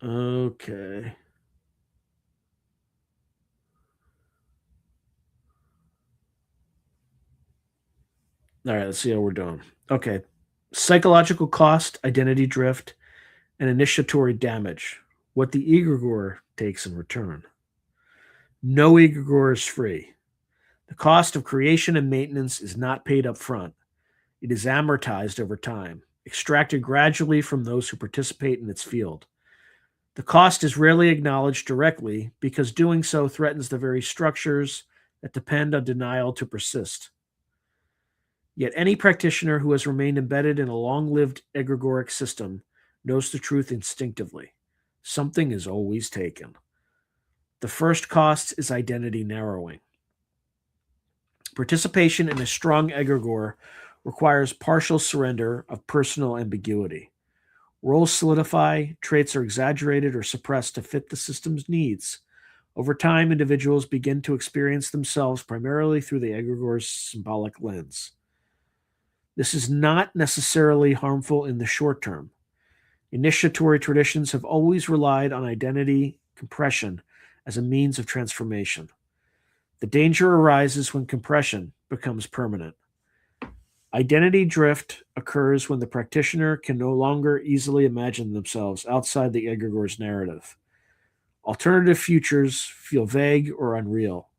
Okay. All right, let's see how we're doing. Okay. Psychological cost, identity drift, and initiatory damage. What the egregore takes in return. No egregore is free. The cost of creation and maintenance is not paid up front. It is amortized over time, extracted gradually from those who participate in its field. The cost is rarely acknowledged directly because doing so threatens the very structures that depend on denial to persist. Yet any practitioner who has remained embedded in a long-lived egregoric system knows the truth instinctively. Something is always taken. The first cost is identity narrowing. Participation in a strong egregore requires partial surrender of personal ambiguity. Roles solidify, traits are exaggerated or suppressed to fit the system's needs. Over time, individuals begin to experience themselves primarily through the egregore's symbolic lens. This is not necessarily harmful in the short term. Initiatory traditions have always relied on identity compression as a means of transformation. The danger arises when compression becomes permanent. Identity drift occurs when the practitioner can no longer easily imagine themselves outside the egregore's narrative. Alternative futures feel vague or unreal.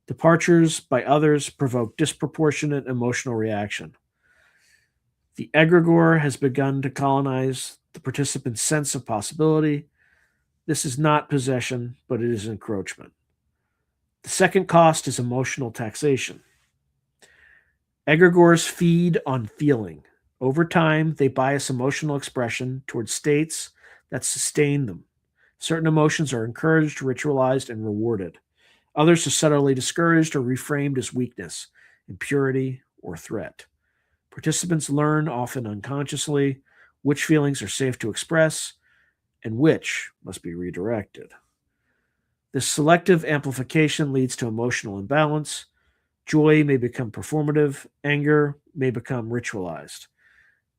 Departures by others provoke disproportionate emotional reaction. The egregore has begun to colonize the participant's sense of possibility. This is not possession, but it is encroachment. The second cost is emotional taxation. Egregores feed on feeling. Over time, they bias emotional expression towards states that sustain them. Certain emotions are encouraged, ritualized, and rewarded. Others are subtly discouraged or reframed as weakness, impurity, or threat. Participants learn, often unconsciously, which feelings are safe to express and which must be redirected. This selective amplification leads to emotional imbalance. Joy may become performative, anger may become ritualized.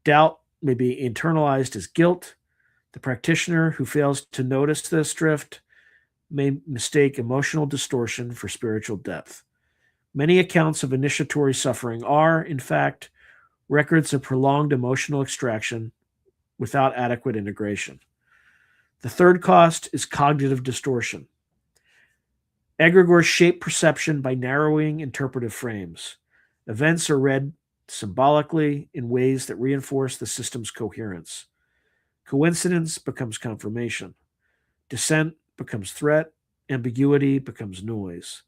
Doubt may be internalized as guilt, The practitioner who fails to notice this drift may mistake emotional distortion for spiritual depth. Many accounts of initiatory suffering are, in fact, records of prolonged emotional extraction without adequate integration. The third cost is cognitive distortion. Egregores shape perception by narrowing interpretive frames. Events are read symbolically in ways that reinforce the system's coherence. Coincidence becomes confirmation. Dissent becomes threat. Ambiguity becomes noise.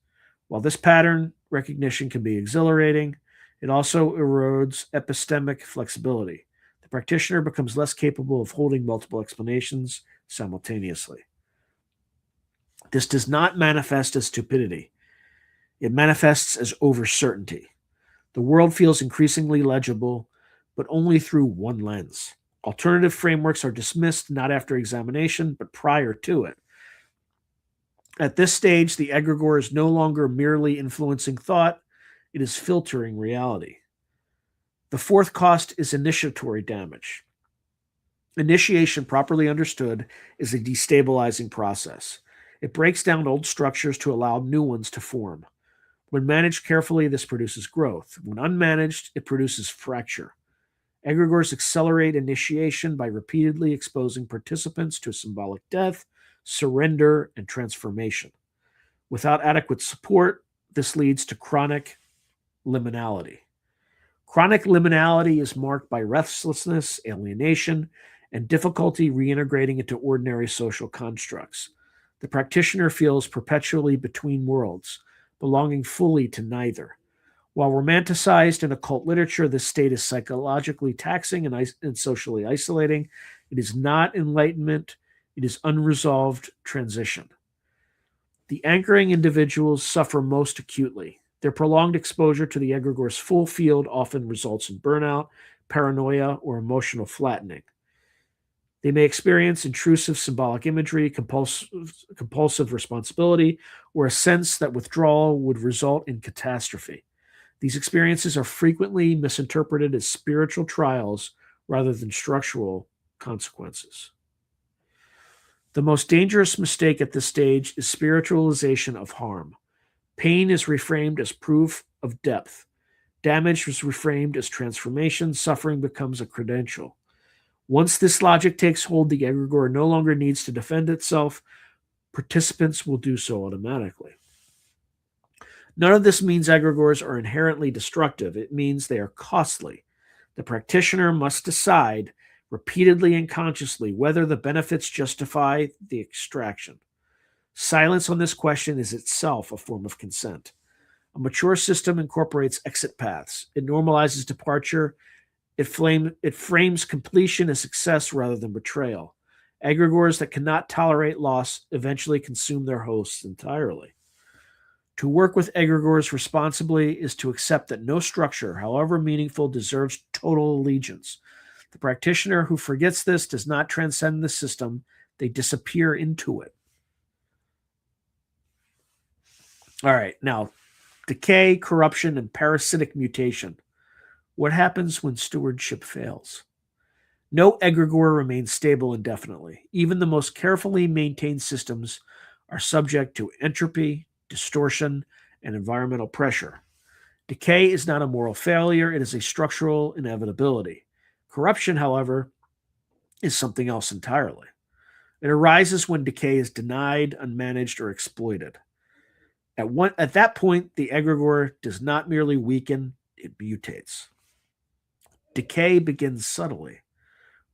While this pattern recognition can be exhilarating, it also erodes epistemic flexibility. The practitioner becomes less capable of holding multiple explanations simultaneously. This does not manifest as stupidity. It manifests as overcertainty. The world feels increasingly legible, but only through one lens. Alternative frameworks are dismissed not after examination, but prior to it. At this stage, the egregore is no longer merely influencing thought, it is filtering reality. The fourth cost is initiatory damage. Initiation, properly understood, is a destabilizing process. It breaks down old structures to allow new ones to form. When managed carefully, this produces growth. When unmanaged, it produces fracture. Egregores accelerate initiation by repeatedly exposing participants to symbolic death, surrender, and transformation. Without adequate support, this leads to chronic liminality. Chronic liminality is marked by restlessness, alienation, and difficulty reintegrating into ordinary social constructs. The practitioner feels perpetually between worlds, belonging fully to neither. While romanticized in occult literature, this state is psychologically taxing and socially isolating. It is not enlightenment, it is unresolved transition. The anchoring individuals suffer most acutely. Their prolonged exposure to the egregore's full field often results in burnout, paranoia, or emotional flattening. They may experience intrusive symbolic imagery, compulsive responsibility, or a sense that withdrawal would result in catastrophe. These experiences are frequently misinterpreted as spiritual trials rather than structural consequences. The most dangerous mistake at this stage is spiritualization of harm. Pain is reframed as proof of depth. Damage is reframed as transformation. Suffering becomes a credential. Once this logic takes hold, the egregore no longer needs to defend itself. Participants will do so automatically. None of this means egregores are inherently destructive. It means they are costly. The practitioner must decide repeatedly and consciously whether the benefits justify the extraction. Silence on this question is itself a form of consent. A mature system incorporates exit paths. It normalizes departure. It frames completion as success rather than betrayal. Egregores that cannot tolerate loss eventually consume their hosts entirely. To work with egregores responsibly is to accept that no structure, however meaningful, deserves total allegiance. The practitioner who forgets this does not transcend the system, they disappear into it. All right, now, decay, corruption, and parasitic mutation. What happens when stewardship fails? No egregore remains stable indefinitely. Even the most carefully maintained systems are subject to entropy, distortion, and environmental pressure. Decay is not a moral failure, it is a structural inevitability. Corruption, however, is something else entirely. It arises when decay is denied, unmanaged, or exploited. At that point, the egregore does not merely weaken, it mutates. Decay begins subtly.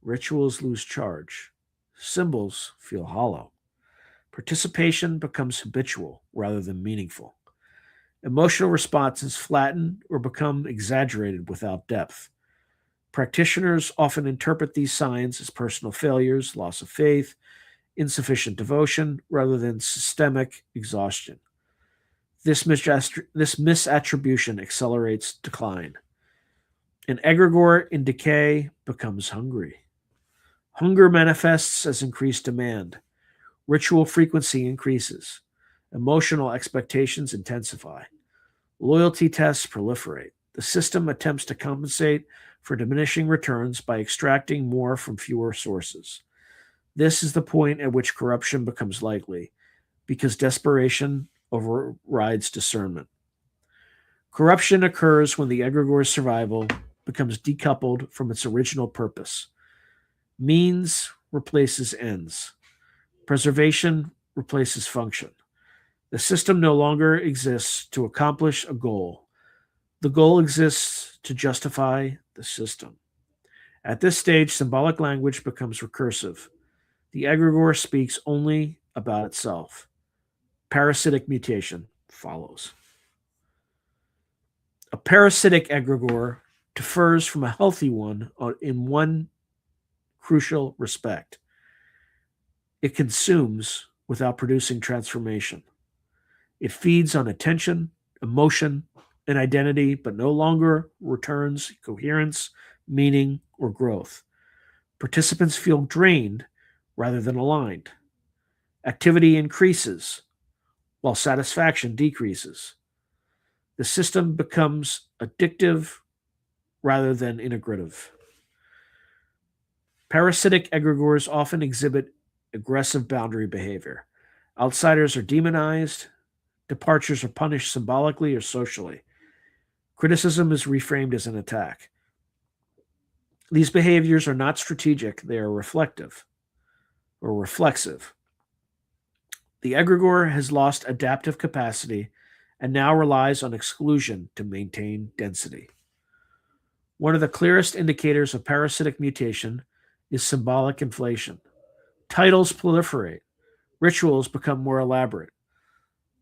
Rituals lose charge. Symbols feel hollow. Participation becomes habitual rather than meaningful. Emotional responses flatten or become exaggerated without depth. Practitioners often interpret these signs as personal failures, loss of faith, insufficient devotion, rather than systemic exhaustion. This misattribution accelerates decline. An egregore in decay becomes hungry. Hunger manifests as increased demand. Ritual frequency increases. Emotional expectations intensify. Loyalty tests proliferate. The system attempts to compensate for diminishing returns by extracting more from fewer sources. This is the point at which corruption becomes likely, because desperation overrides discernment. Corruption occurs when the egregore's survival becomes decoupled from its original purpose. Means replaces ends. Preservation replaces function. The system no longer exists to accomplish a goal. The goal exists to justify the system. At this stage, symbolic language becomes recursive. The egregore speaks only about itself. Parasitic mutation follows. A parasitic egregore differs from a healthy one in one crucial respect. It consumes without producing transformation. It feeds on attention, emotion, and identity, but no longer returns coherence, meaning, or growth. Participants feel drained rather than aligned. Activity increases while satisfaction decreases. The system becomes addictive rather than integrative. Parasitic egregores often exhibit aggressive boundary behavior. Outsiders are demonized. Departures are punished symbolically or socially. Criticism is reframed as an attack. These behaviors are not strategic, they are reflective or reflexive. The egregore has lost adaptive capacity and now relies on exclusion to maintain density. One of the clearest indicators of parasitic mutation is symbolic inflation. Titles proliferate. Rituals become more elaborate.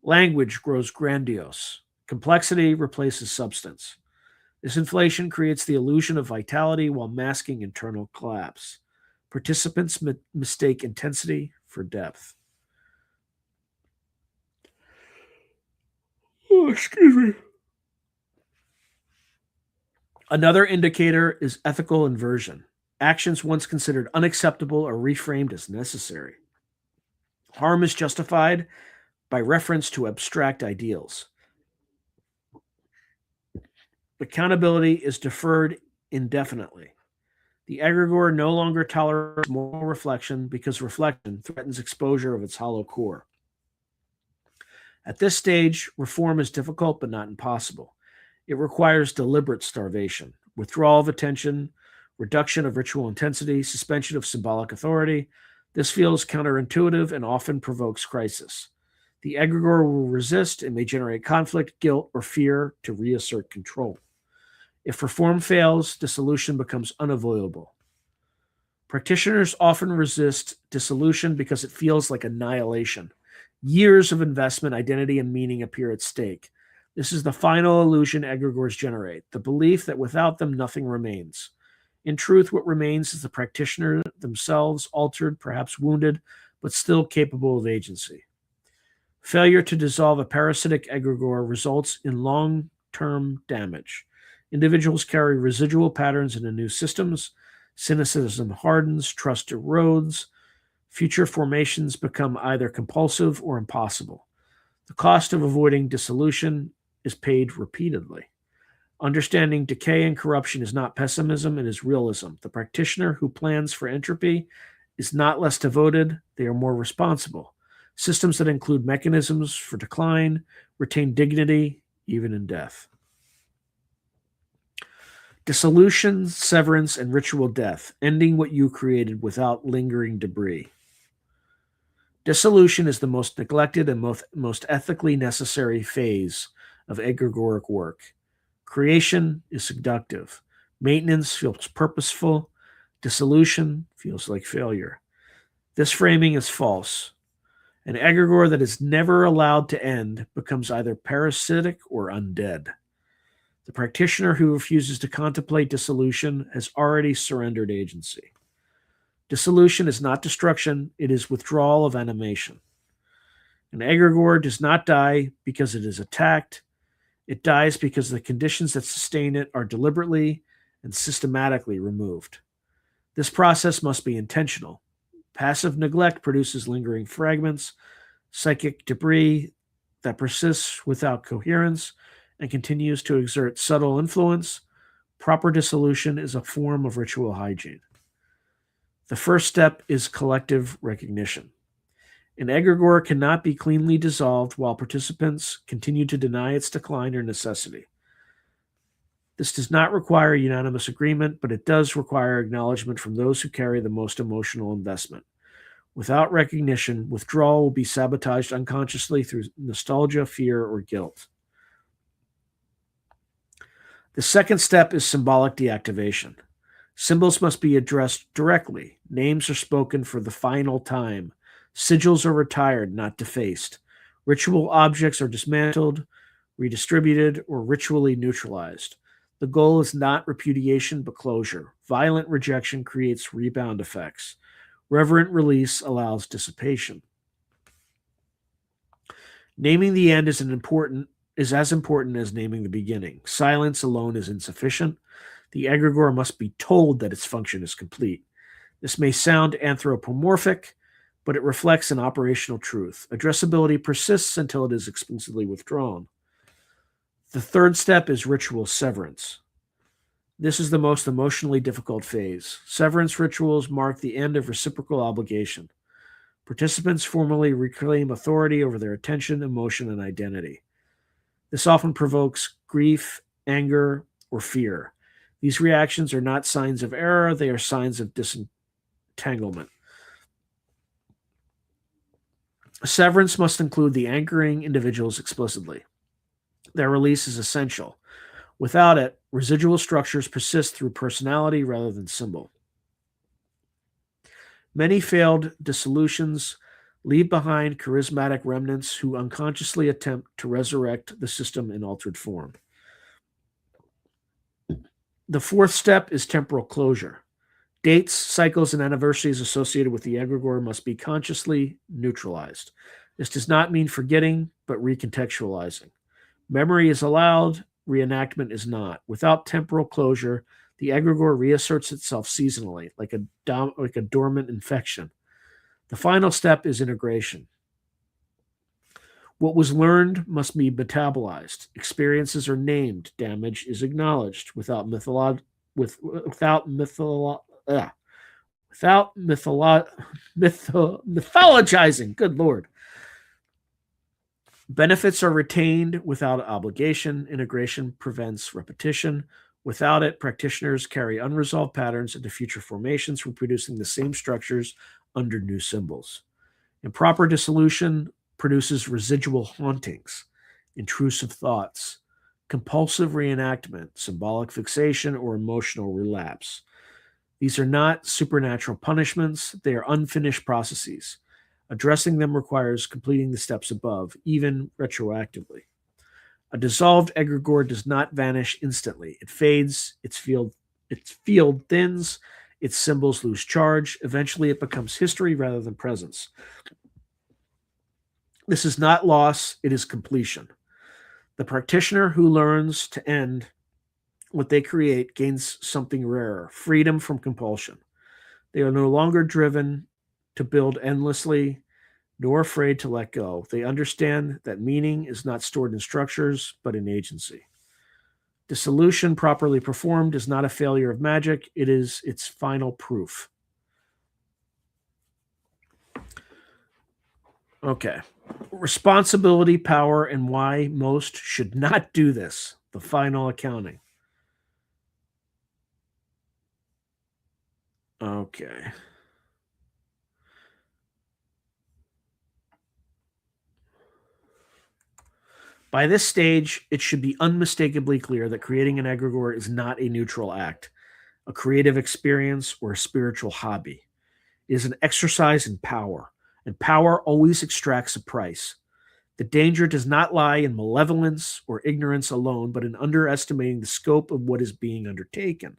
Language grows grandiose. Complexity replaces substance. This inflation creates the illusion of vitality while masking internal collapse. Participants mistake intensity for depth. Oh, excuse me. Another indicator is ethical inversion. Actions once considered unacceptable are reframed as necessary. Harm is justified by reference to abstract ideals. Accountability is deferred indefinitely. The egregore no longer tolerates moral reflection because reflection threatens exposure of its hollow core. At this stage, reform is difficult but not impossible. It requires deliberate starvation, withdrawal of attention, reduction of ritual intensity, suspension of symbolic authority. This feels counterintuitive and often provokes crisis. The egregore will resist and may generate conflict, guilt, or fear to reassert control. If reform fails, dissolution becomes unavoidable. Practitioners often resist dissolution because it feels like annihilation. Years of investment, identity, and meaning appear at stake. This is the final illusion egregores generate, the belief that without them nothing remains. In truth, what remains is the practitioner themselves, altered, perhaps wounded, but still capable of agency. Failure to dissolve a parasitic egregore results in long-term damage. Individuals carry residual patterns into new systems. Cynicism hardens, trust erodes. Future formations become either compulsive or impossible. The cost of avoiding dissolution is paid repeatedly. Understanding decay and corruption is not pessimism, it is realism. The practitioner who plans for entropy is not less devoted, they are more responsible. Systems that include mechanisms for decline retain dignity even in death. Dissolution, severance, and ritual death, ending what you created without lingering debris. Dissolution is the most neglected and most ethically necessary phase of egregoric work. Creation is seductive. Maintenance feels purposeful. Dissolution feels like failure. This framing is false. An egregore that is never allowed to end becomes either parasitic or undead. The practitioner who refuses to contemplate dissolution has already surrendered agency. Dissolution is not destruction, it is withdrawal of animation. An egregore does not die because it is attacked. It dies because the conditions that sustain it are deliberately and systematically removed. This process must be intentional. Passive neglect produces lingering fragments, psychic debris that persists without coherence and continues to exert subtle influence. Proper dissolution is a form of ritual hygiene. The first step is collective recognition. An egregore cannot be cleanly dissolved while participants continue to deny its decline or necessity. This does not require unanimous agreement, but it does require acknowledgement from those who carry the most emotional investment. Without recognition, withdrawal will be sabotaged unconsciously through nostalgia, fear, or guilt. The second step is symbolic deactivation. Symbols must be addressed directly. Names are spoken for the final time. Sigils are retired, not defaced. Ritual objects are dismantled, redistributed, or ritually neutralized. The goal is not repudiation, but closure. Violent rejection creates rebound effects. Reverent release allows dissipation. Naming the end is as important as naming the beginning. Silence alone is insufficient. The egregore must be told that its function is complete. This may sound anthropomorphic, but it reflects an operational truth. Addressability persists until it is explicitly withdrawn. The third step is ritual severance. This is the most emotionally difficult phase. Severance rituals mark the end of reciprocal obligation. Participants formally reclaim authority over their attention, emotion, and identity. This often provokes grief, anger, or fear. These reactions are not signs of error, they are signs of disentanglement. Severance must include the anchoring individuals explicitly. Their release is essential. Without it, residual structures persist through personality rather than symbol. Many failed dissolutions leave behind charismatic remnants who unconsciously attempt to resurrect the system in altered form. The fourth step is temporal closure. Dates, cycles, and anniversaries associated with the egregore must be consciously neutralized. This does not mean forgetting, but recontextualizing. Memory is allowed, reenactment is not. Without temporal closure, the egregore reasserts itself seasonally, like a dormant infection. The final step is integration. What was learned must be metabolized. Experiences are named. Damage is acknowledged. Without mythologizing. Good Lord. Benefits are retained without obligation. Integration prevents repetition. Without it, practitioners carry unresolved patterns into future formations, reproducing the same structures under new symbols. Improper dissolution produces residual hauntings, intrusive thoughts, compulsive reenactment, symbolic fixation, or emotional relapse. These are not supernatural punishments, they are unfinished processes. Addressing them requires completing the steps above, even retroactively. A dissolved egregore does not vanish instantly. It fades, its field thins, its symbols lose charge. Eventually, it becomes history rather than presence. This is not loss, it is completion. The practitioner who learns to end what they create gains something rarer, freedom from compulsion. They are no longer driven to build endlessly, nor afraid to let go. They understand that meaning is not stored in structures, but in agency. Dissolution properly performed is not a failure of magic, it is its final proof. Okay. Responsibility, power, and why most should not do this. The final accounting. Okay. By this stage, it should be unmistakably clear that creating an egregore is not a neutral act, a creative experience, or a spiritual hobby. It is an exercise in power, and power always extracts a price. The danger does not lie in malevolence or ignorance alone, but in underestimating the scope of what is being undertaken.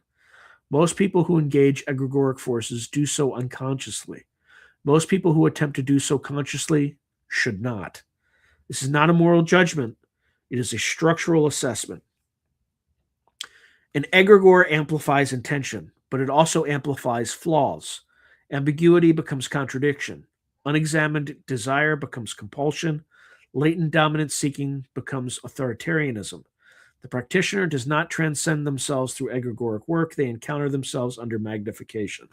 Most people who engage egregoric forces do so unconsciously. Most people who attempt to do so consciously should not. This is not a moral judgment. It is a structural assessment. An egregore amplifies intention, but it also amplifies flaws. Ambiguity becomes contradiction. Unexamined desire becomes compulsion. Latent dominance seeking becomes authoritarianism. The practitioner does not transcend themselves through egregoric work. They encounter themselves under magnification.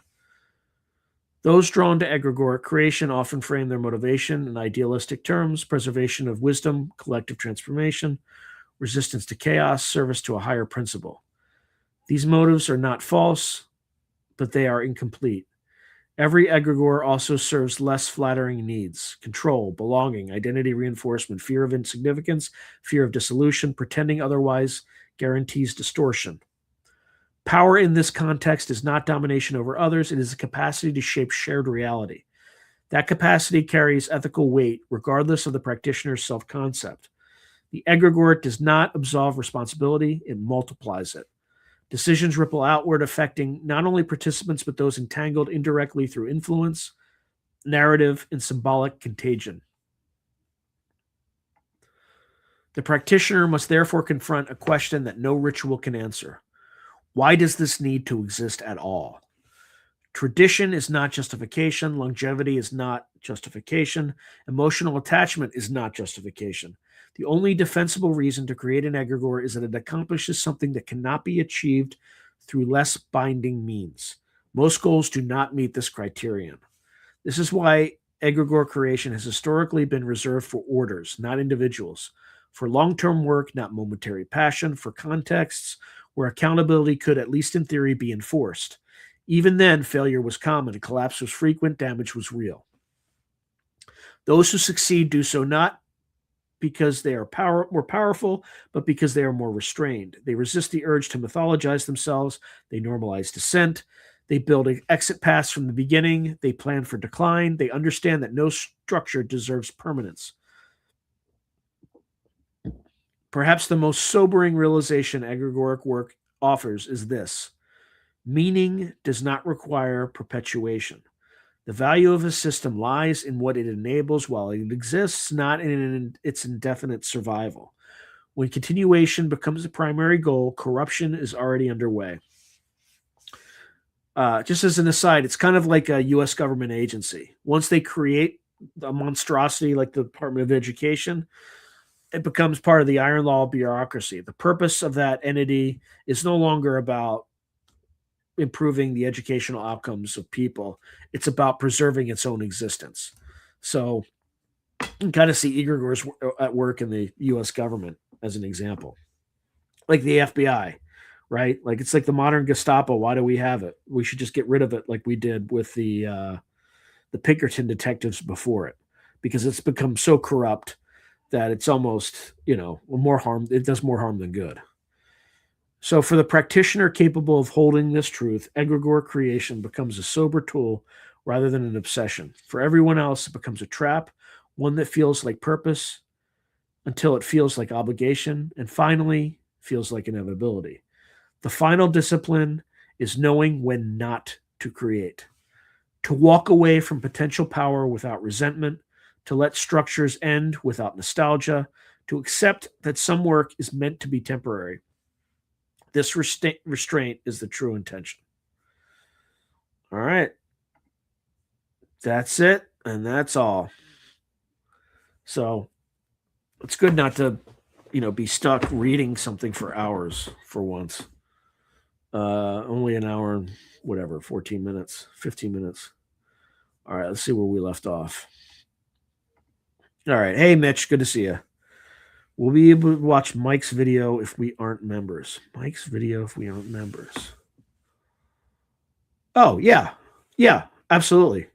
Those drawn to egregore creation often frame their motivation in idealistic terms: preservation of wisdom, collective transformation, resistance to chaos, service to a higher principle. These motives are not false, but they are incomplete. Every egregore also serves less flattering needs: control, belonging, identity reinforcement, fear of insignificance, fear of dissolution. Pretending otherwise guarantees distortion. Power in this context is not domination over others, it is a capacity to shape shared reality. That capacity carries ethical weight, regardless of the practitioner's self concept. The egregore does not absolve responsibility, it multiplies it. Decisions ripple outward, affecting not only participants, but those entangled indirectly through influence, narrative, and symbolic contagion. The practitioner must therefore confront a question that no ritual can answer: why does this need to exist at all? Tradition is not justification. Longevity is not justification. Emotional attachment is not justification. The only defensible reason to create an egregore is that it accomplishes something that cannot be achieved through less binding means. Most goals do not meet this criterion. This is why egregore creation has historically been reserved for orders, not individuals, for long-term work, not momentary passion, for contexts where accountability could, at least in theory, be enforced. Even then, failure was common, collapse was frequent, damage was real. Those who succeed do so not because they are more powerful, but because they are more restrained. They resist the urge to mythologize themselves. They normalize dissent. They build exit paths from the beginning. They plan for decline. They understand that no structure deserves permanence. Perhaps the most sobering realization egregoric work offers is this: meaning does not require perpetuation. The value of a system lies in what it enables while it exists, not in its indefinite survival. When continuation becomes the primary goal, corruption is already underway. Just as an aside, it's kind of like a U.S. government agency. Once they create a monstrosity like the Department of Education, it becomes part of the iron law bureaucracy. The purpose of that entity is no longer about improving the educational outcomes of people. It's about preserving its own existence. So you can kind of see egregores at work in the U.S. government as an example, like the FBI, right? Like it's like the modern Gestapo. Why do we have it? We should just get rid of it, like we did with the Pinkerton detectives before it, because it's become so corrupt that it's almost, more harm. It does more harm than good. So for the practitioner capable of holding this truth, egregore creation becomes a sober tool rather than an obsession. For everyone else, it becomes a trap, one that feels like purpose until it feels like obligation, and finally feels like inevitability. The final discipline is knowing when not to create, to walk away from potential power without resentment, to let structures end without nostalgia, to accept that some work is meant to be temporary. This restraint is the true intention. All right. That's it. And that's all. So it's good not to, be stuck reading something for hours for once. Only an hour and 14 minutes, 15 minutes. All right. Let's see where we left off. All right. Hey, Mitch. Good to see you. We'll be able to watch Mike's video if we aren't members. Mike's video if we aren't members. Oh, yeah. Yeah, absolutely.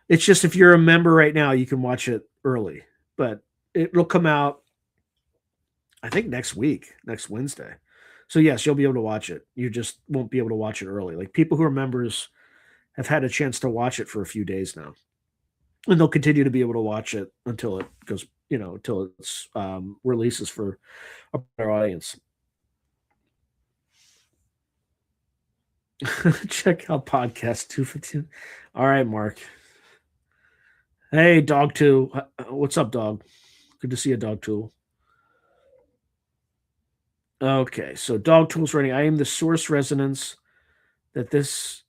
It's just if you're a member right now, you can watch it early. But it'll come out, I think, next week, next Wednesday. So, yes, you'll be able to watch it. You just won't be able to watch it early. Like, people who are members have had a chance to watch it for a few days now. And they'll continue to be able to watch it until it goes, until it's releases for a broader audience. Check out podcast 215. All right, Mark. Hey, Dog 2. What's up, dog? Good to see you, Dog Tool. Okay, so Dog Tool's writing, I am the source resonance that this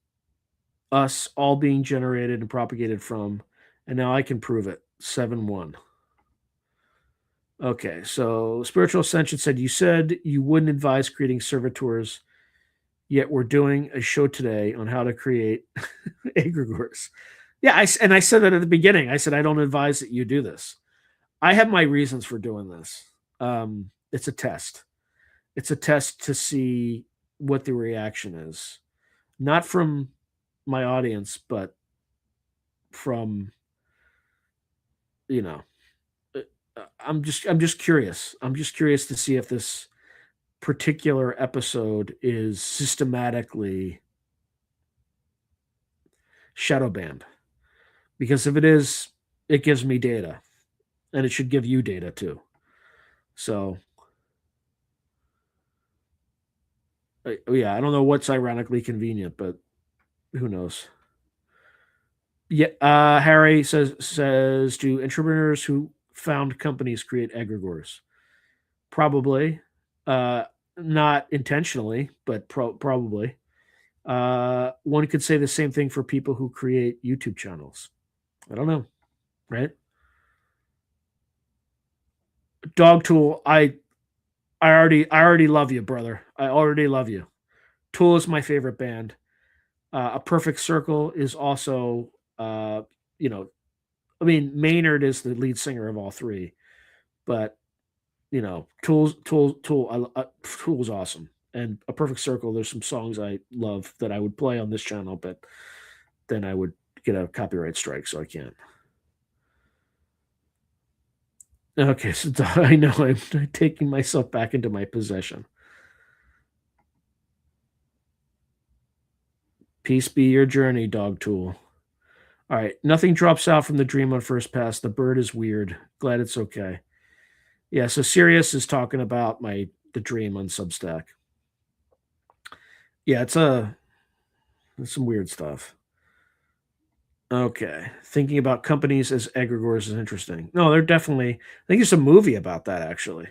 us all being generated and propagated from, and now I can prove it. 7-1. Okay, so Spiritual Ascension said, you said you wouldn't advise creating servitors Yet we're doing a show today on how to create egregores. Yeah, I said that at the beginning. I said I don't advise that you do this. I have my reasons for doing this. It's a test. It's a test to see what the reaction is, not from my audience, but from you know. I'm just curious. I'm just curious to see if this particular episode is systematically shadow banned. Because if it is, it gives me data, and it should give you data too. So, yeah, I don't know what's ironically convenient, but who knows? Yeah, Harry says do entrepreneurs who found companies create egregores? Probably, uh, not intentionally, but probably. One could say the same thing for people who create YouTube channels. I don't know, right? Dog Tool, I already love you, brother. I already love you. Tool is my favorite band. A Perfect Circle is also, uh, you know, I mean, Maynard is the lead singer of all three, but Tool's awesome. And A Perfect Circle, there's some songs I love that I would play on this channel, but then I would get a copyright strike, so I can't. Okay, so I know I'm taking myself back into my possession. Peace be your journey, Dog Tool. All right, nothing drops out from the dream on first pass. The bird is weird. Glad it's okay. Yeah, so Sirius is talking about the dream on Substack. Yeah, it's some weird stuff. Okay, thinking about companies as egregores is interesting. No, they're definitely. I think there's a movie about that actually.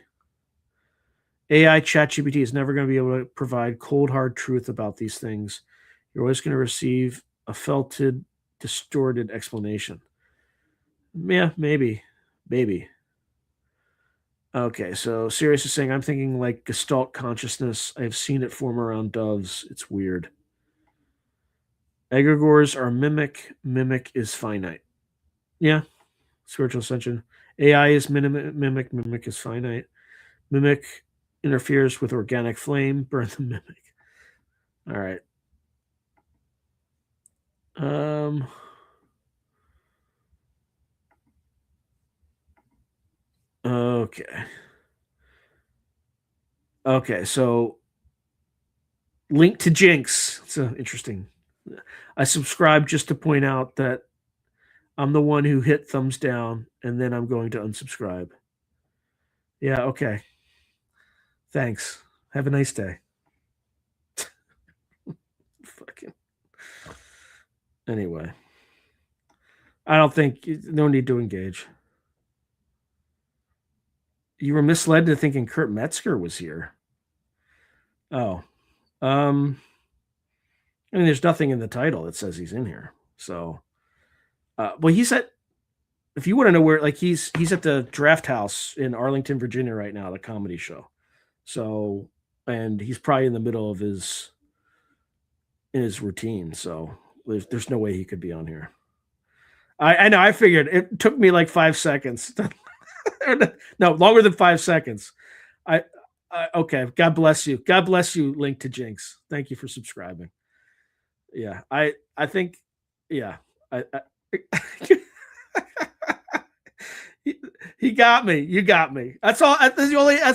AI ChatGPT is never going to be able to provide cold hard truth about these things. You're always going to receive a felted, distorted explanation. Yeah, maybe. Okay, so Sirius is saying I'm thinking like Gestalt consciousness. I've seen it form around doves. It's weird. Egregores are mimic. Mimic is finite. Yeah, spiritual ascension. AI is mimic. Mimic is finite. Mimic interferes with organic flame. Burn the mimic. All right. Um. Okay. Okay. So, link to Jinx. It's interesting. I subscribe just to point out that I'm the one who hit thumbs down, and then I'm going to unsubscribe. Yeah. Okay. Thanks. Have a nice day. Fucking. Anyway, I don't think no need to engage. You were misled to thinking Kurt Metzger was here. Oh, um, I mean, there's nothing in the title that says he's in here. So, well, he's at. If you want to know where, like, he's at the Draft House in Arlington, Virginia, right now, the comedy show. So, and he's probably in the middle of his routine. So, there's no way he could be on here. I know. I figured it took me like 5 seconds. No, longer than 5 seconds. I, okay. God bless you. God bless you. Link to Jinx. Thank you for subscribing. Yeah, I think, yeah, I he got me. You got me. That's all. That's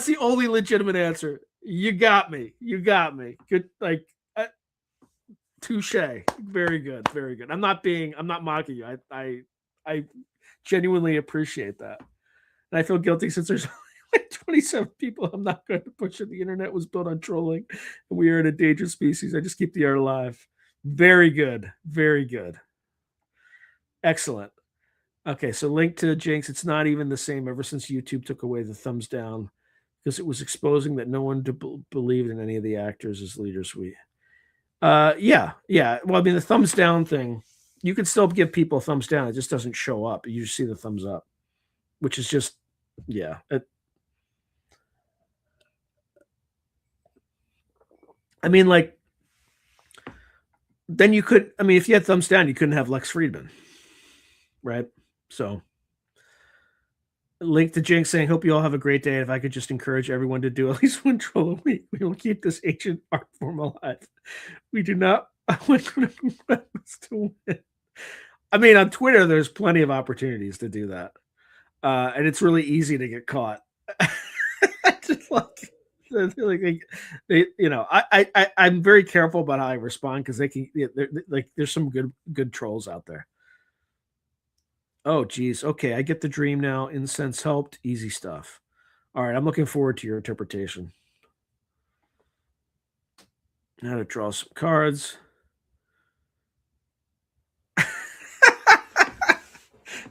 the only legitimate answer. You got me. You got me. Good. Like, touche. Very good. Very good. I'm not mocking you. I genuinely appreciate that. And I feel guilty since there's only like 27 people. I'm not going to push it. The internet was built on trolling, and we are an endangered species. I just keep the air alive. Very good. Very good. Excellent. Okay, so link to Jinx. It's not even the same ever since YouTube took away the thumbs down because it was exposing that no one believed in any of the actors as leaders. Yeah. Well, I mean, the thumbs down thing, you can still give people thumbs down. It just doesn't show up. You just see the thumbs up, which is just, yeah. I mean, like, then you could, I mean, if you had thumbs down, you couldn't have Lex Friedman, right? So, link to Jinx saying, "Hope you all have a great day. If I could just encourage everyone to do at least one troll a week, we will keep this ancient art form alive. We do not want to win." I mean, on Twitter, there's plenty of opportunities to do that, and it's really easy to get caught. Just like they, you know, I'm very careful about how I respond because they can, like, there's some good trolls out there. Oh, geez. Okay, I get the dream now. Incense helped. Easy stuff. All right, I'm looking forward to your interpretation. Now to draw some cards.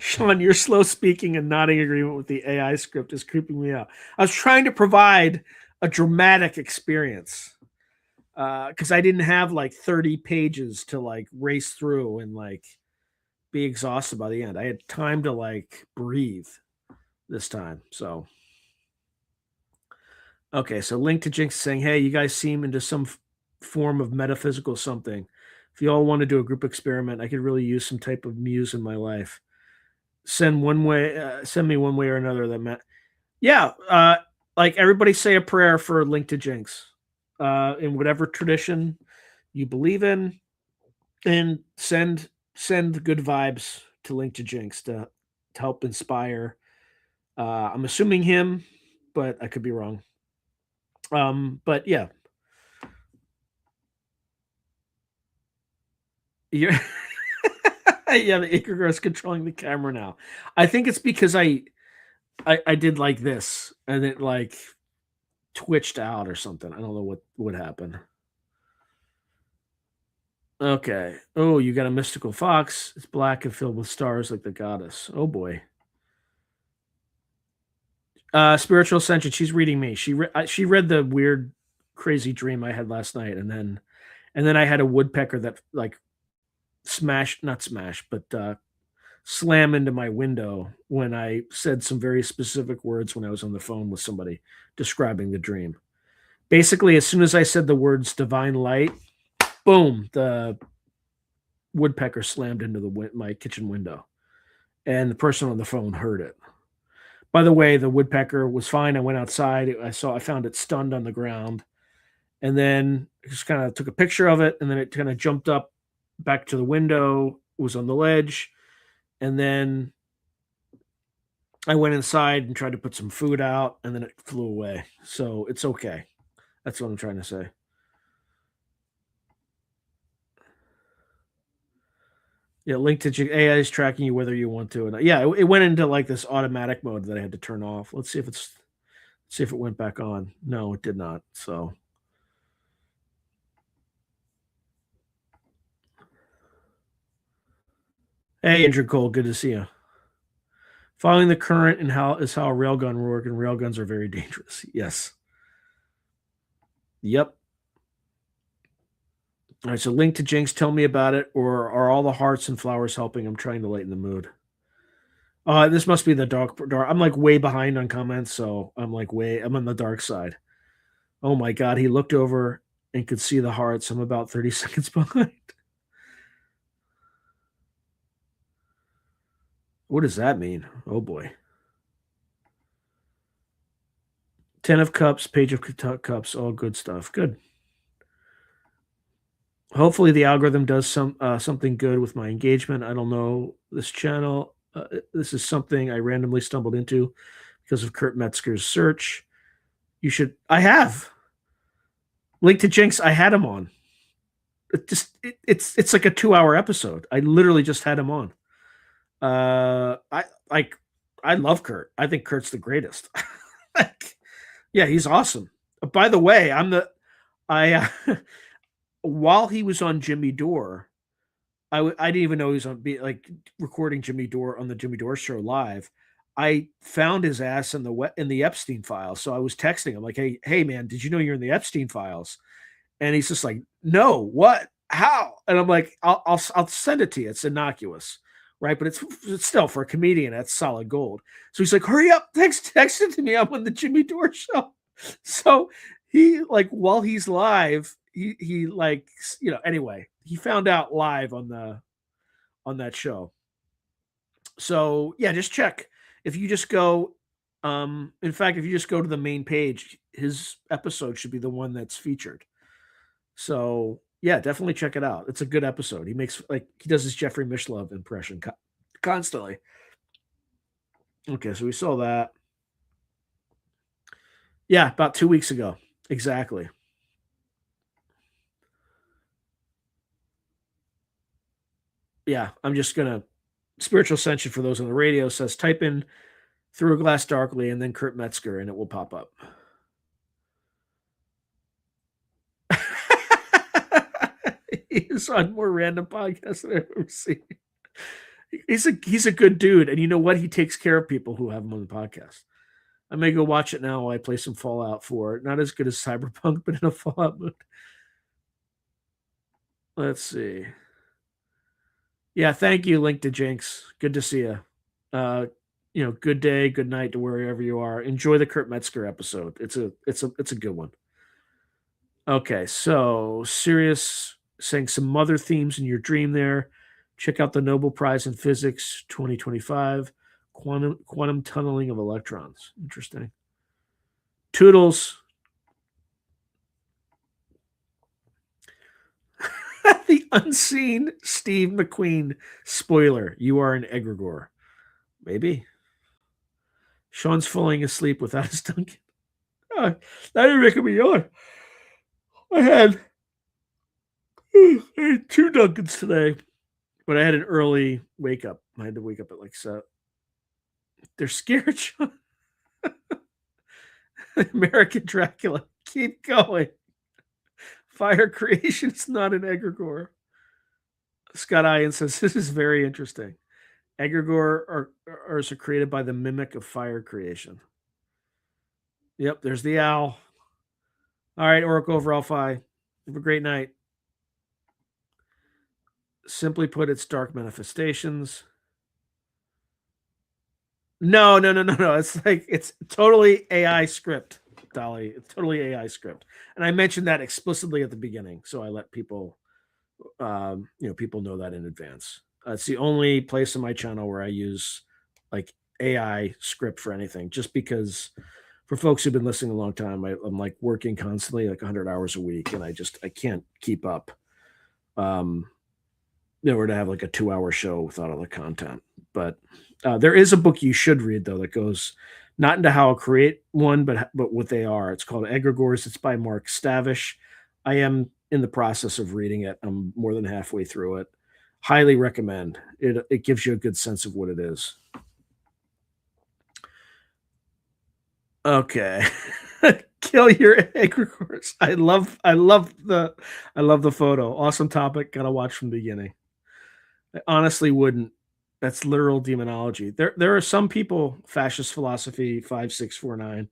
Sean, your slow speaking and nodding agreement with the AI script is creeping me out. I was trying to provide a dramatic experience because I didn't have like 30 pages to like race through and like be exhausted by the end. I had time to like breathe this time. So, okay. So, link to Jinx saying, "Hey, you guys seem into some form of metaphysical something. If you all want to do a group experiment, I could really use some type of muse in my life. Send me one way or another." Yeah. Like everybody say a prayer for Link to Jinx, in whatever tradition you believe in, and send good vibes to Link to Jinx to help inspire. I'm assuming him, but I could be wrong. But yeah. Yeah. Yeah, the Egregore is controlling the camera now. I think it's because I did like this and it like twitched out or something. I don't know what happened. Okay. Oh, you got a mystical fox. It's black and filled with stars like the goddess. Oh boy. Spiritual Ascension. She's reading me. She read the weird, crazy dream I had last night, and then I had a woodpecker that like not smash, but slam into my window when I said some very specific words when I was on the phone with somebody describing the dream. Basically, as soon as I said the words "divine light," boom, the woodpecker slammed into my kitchen window, and the person on the phone heard it. By the way, the woodpecker was fine. I went outside. I found it stunned on the ground, and then just kind of took a picture of it, and then it kind of jumped up back to the window, was on the ledge, and then I went inside and tried to put some food out, and then it flew away. So it's okay. That's what I'm trying to say. Yeah, link to AI is tracking you whether you want to. And yeah, it went into like this automatic mode that I had to turn off. Let's see if it went back on. No, it did not. So hey, Andrew Cole, good to see you. Following the current and how a railgun work, and railguns are very dangerous. Yes. Yep. All right, so link to Jinx, tell me about it, or are all the hearts and flowers helping? I'm trying to lighten the mood. This must be the dark. I'm like way behind on comments, so I'm on the dark side. Oh my god, he looked over and could see the hearts. I'm about 30 seconds behind. What does that mean? Oh boy. 10 of Cups, Page of Cups, all good stuff. Good. Hopefully the algorithm does something good with my engagement. I don't know this channel. This is something I randomly stumbled into because of Kurt Metzger's search. I have. Link to Jinx, I had him on. It's like a 2-hour episode. I literally just had him on. I love Kurt. I think Kurt's the greatest. Yeah, he's awesome. By the way, while he was on Jimmy Dore, I didn't even know he was on recording Jimmy Dore on the Jimmy Dore show live. I found his ass in the Epstein files. So I was texting him like, hey man, did you know you're in the Epstein files? And he's just like, no, what? How? And I'm like, I'll send it to you. It's innocuous, right? But it's still, for a comedian, that's solid gold. So he's like, hurry up, text it to me. I'm on the Jimmy Dore show. So he, like, while he's live, he like, anyway, he found out live on that show. So yeah, just check. If you just go, in fact, if you just go to the main page, his episode should be the one that's featured. So yeah, definitely check it out. It's a good episode. He does his Jeffrey Mishlove impression constantly. Okay, so we saw that. Yeah, about 2 weeks ago. Exactly. Yeah, I'm just gonna spiritual ascension for those on the radio says type in Through a Glass Darkly and then Kurt Metzger and it will pop up. He's on more random podcasts than I've ever seen. He's a good dude, and you know what? He takes care of people who have him on the podcast. I may go watch it now while I play some Fallout 4. Not as good as Cyberpunk, but in a Fallout mood. Let's see. Yeah, thank you, Link to Jinx. Good to see you. Good day, good night to wherever you are. Enjoy the Kurt Metzger episode. It's a good one. Okay, so Sirius saying some mother themes in your dream there. Check out the Nobel Prize in Physics 2025. Quantum tunneling of electrons. Interesting. Toodles. The unseen Steve McQueen spoiler. You are an egregore. Maybe. Sean's falling asleep without his Dunkin'. Oh, that didn't make me yawn. I had 2 Dunkins today, but I had an early wake up. I had to wake up at like 7. They're scared, Sean. American Dracula. Keep going. Fire creation is not an egregore. Scott Ian says this is very interesting. Egregore are created by the mimic of fire creation. Yep, there's the owl. All right, Oracle over Alphi. Have a great night. Simply put, it's dark manifestations. No. It's totally AI script, Dolly. It's totally AI script. And I mentioned that explicitly at the beginning, so I let people people know that in advance. It's the only place on my channel where I use like AI script for anything, just because for folks who've been listening a long time, I'm like working constantly, like 100 hours a week, and I can't keep up. To have like a 2-hour show without all the content. But there is a book you should read though that goes not into how to create one, but what they are. It's called Egregores. It's by Mark Stavish. I am in the process of reading it. I'm more than halfway through it. Highly recommend it. It gives you a good sense of what it is. Okay. Kill your egregores. I love the photo. Awesome topic. Gotta watch from the beginning. I honestly wouldn't. That's literal demonology. There are some people, fascist philosophy 5649,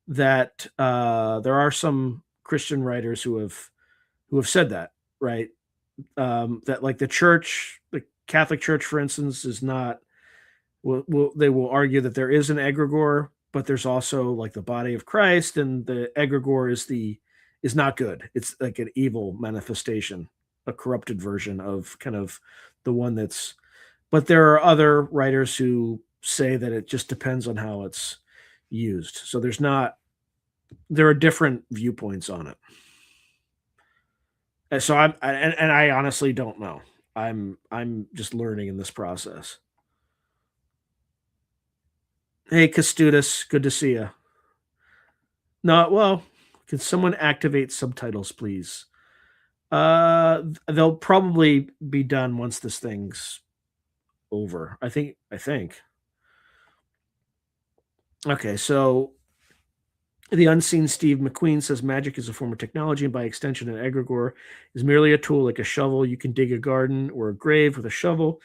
that there are some Christian writers who have said that, right? That like the church, the Catholic Church, for instance, is not. They will argue that there is an egregore, but there's also like the body of Christ, and the egregore is not good. It's like an evil manifestation, a corrupted version of kind of the one that's. But there are other writers who say that it just depends on how it's used. So there are different viewpoints on it. And so I honestly don't know. I'm just learning in this process. Hey, Castudis, good to see you. No, well, can someone activate subtitles, please? They'll probably be done once this thing's over. I think. Okay, so the unseen Steve McQueen says magic is a form of technology, and by extension, an egregore is merely a tool like a shovel. You can dig a garden or a grave with a shovel,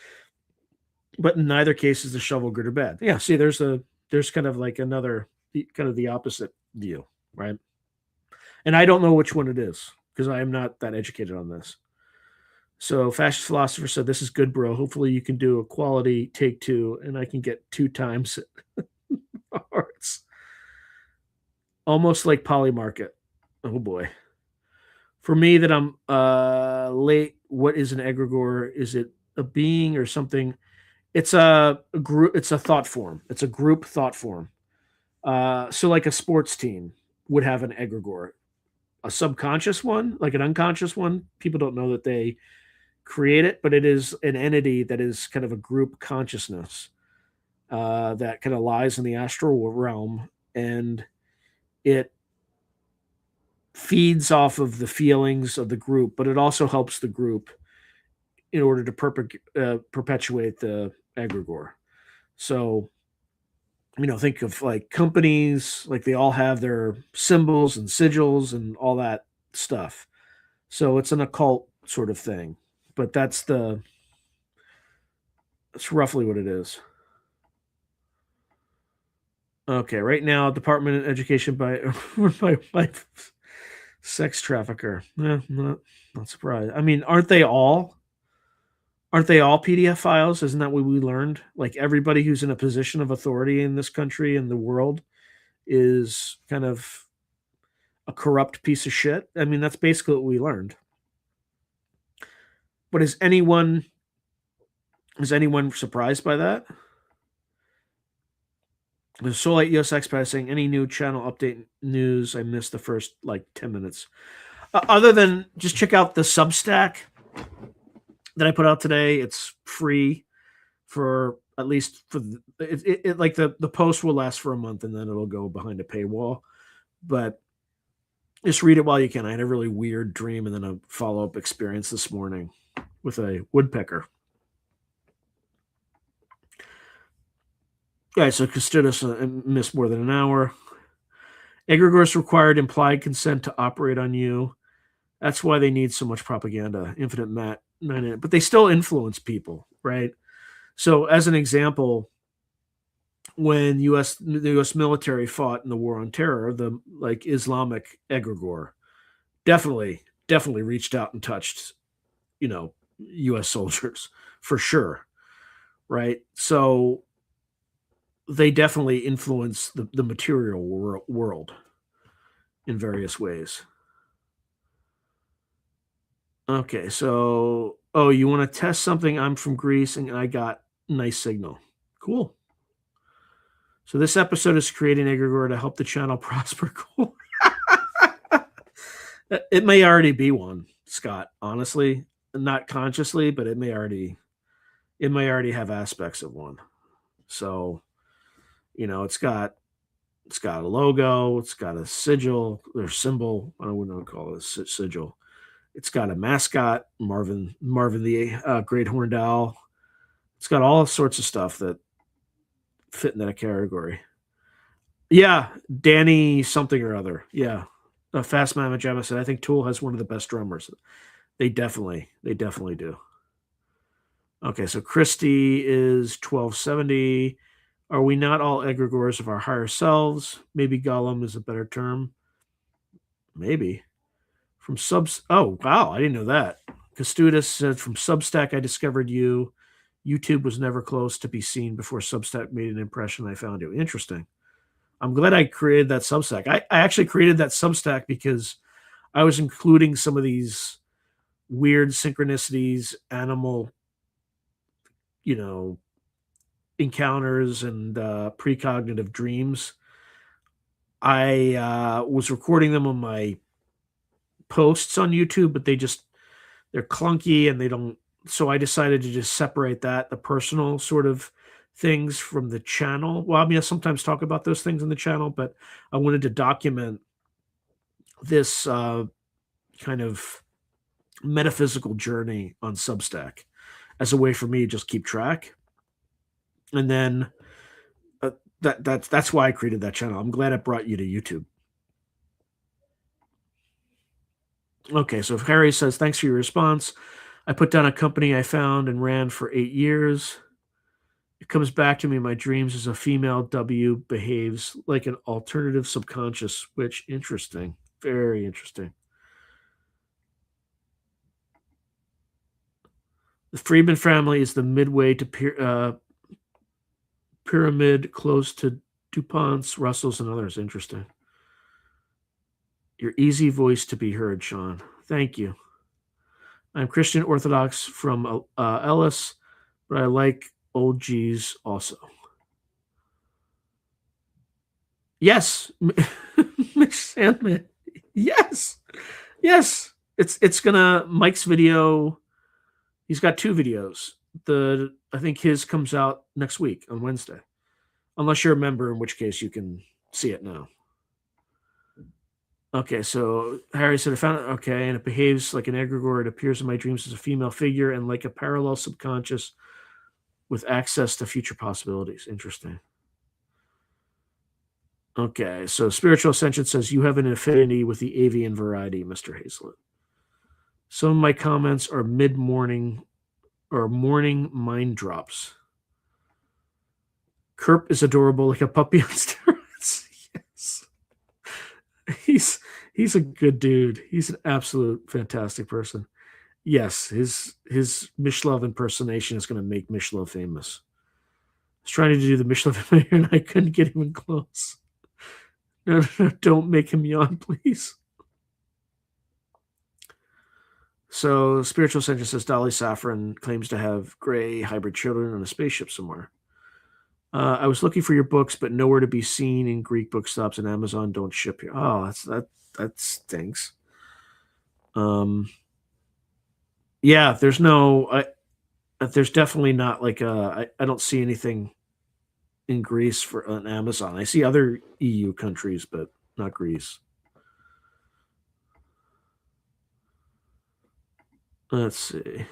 but in neither case is the shovel good or bad. Yeah, see, there's kind of like another kind of the opposite view, right? And I don't know which one it is because I am not that educated on this. So fascist philosopher said, "This is good, bro. Hopefully you can do a quality take 2, and I can get 2 times hearts." Almost like Polymarket. Oh boy. For me, that I'm late. What is an egregore? Is it a being or something? It's a group. It's a thought form. It's a group thought form. So like a sports team would have an egregore, a subconscious one, like an unconscious one. People don't know that they create it, but it is an entity that is kind of a group consciousness that kind of lies in the astral realm, and it feeds off of the feelings of the group, but it also helps the group in order to perpetuate the egregore. So, think of like companies, like they all have their symbols and sigils and all that stuff. So it's an occult sort of thing, but that's roughly what it is. Okay, right now, Department of Education by sex trafficker. Not surprised. I mean, aren't they all? Aren't they all PDF files? Isn't that what we learned? Like everybody who's in a position of authority in this country and the world is kind of a corrupt piece of shit. I mean, that's basically what we learned. But is anyone surprised by that? The Soulite US Expat saying any new channel update news. I missed the first like 10 minutes. Other than just check out the Substack that I put out today. It's free for at least for like the post will last for a month and then it'll go behind a paywall. But just read it while you can. I had a really weird dream and then a follow-up experience this morning with a woodpecker. Yeah, so Custodus missed more than an hour. Egregores required implied consent to operate on you. That's why they need so much propaganda. Infinite Matt, but they still influence people, right? So, as an example, when the U.S. military fought in the War on Terror, the like Islamic egregore definitely reached out and touched, U.S. soldiers for sure, right? So they definitely influence the material world in various ways. Okay, so you want to test something? I'm from Greece and I got nice signal. Cool. So this episode is creating egregore to help the channel prosper. Cool. It may already be one, Scott. Honestly, not consciously, but it may already have aspects of one. So, it's got a logo, it's got a sigil or symbol. I wouldn't call it a sigil. It's got a mascot, Marvin the Great Horned Owl. It's got all sorts of stuff that fit in that category. Yeah, Danny something or other. Yeah, Fast Mama Jamma said I think Tool has one of the best drummers. They definitely do. Okay, so Christy is 1270. Are we not all egregores of our higher selves? Maybe Gollum is a better term. Maybe. From subs. Oh, wow. I didn't know that. Custodus said, from Substack, I discovered you. YouTube was never close to be seen before Substack made an impression. I found you. Interesting. I'm glad I created that Substack. I actually created that Substack because I was including some of these weird synchronicities, animal, encounters and precognitive dreams. I was recording them on my posts on YouTube, but they're clunky and they don't. So I decided to just separate the personal sort of things from the channel. Well, I mean, I sometimes talk about those things in the channel, but I wanted to document this kind of metaphysical journey on Substack as a way for me to just keep track. And then that's why I created that channel. I'm glad it brought you to YouTube. Okay, so if Harry says, thanks for your response. I put down a company I found and ran for 8 years. It comes back to me in my dreams as a female W behaves like an alternative subconscious, which interesting. Very interesting. The Friedman family is the midway to pyramid close to DuPont's, Russell's, and others. Interesting. Your easy voice to be heard, Sean. Thank you. I'm Christian Orthodox from Ellis, but I like old G's also. Yes, Mitch Sandman. Yes, yes. It's gonna Mike's video. He's got 2 videos. I think his comes out next week on Wednesday, unless you're a member, in which case you can see it now. Okay, so Harry said, I found it. Okay, and it behaves like an egregore. It appears in my dreams as a female figure and like a parallel subconscious with access to future possibilities. Interesting. Okay, so Spiritual Ascension says, you have an affinity with the avian variety, Mr. Hazlett. Some of my comments are mid morning or morning mind drops. Kerp is adorable like a puppy on steroids. Yes. He's a good dude. He's an absolute fantastic person. Yes, his Mishlove impersonation is going to make Mishlove famous. I was trying to do the Mishlove and I couldn't get even close. No, don't make him yawn, please. So, Spiritual Ascension says Dolly Saffron claims to have gray hybrid children on a spaceship somewhere. I was looking for your books, but nowhere to be seen in Greek bookstops, and Amazon don't ship here. Oh, that stinks. Yeah, there's definitely not like I don't see anything in Greece for on Amazon. I see other EU countries, but not Greece. Let's see.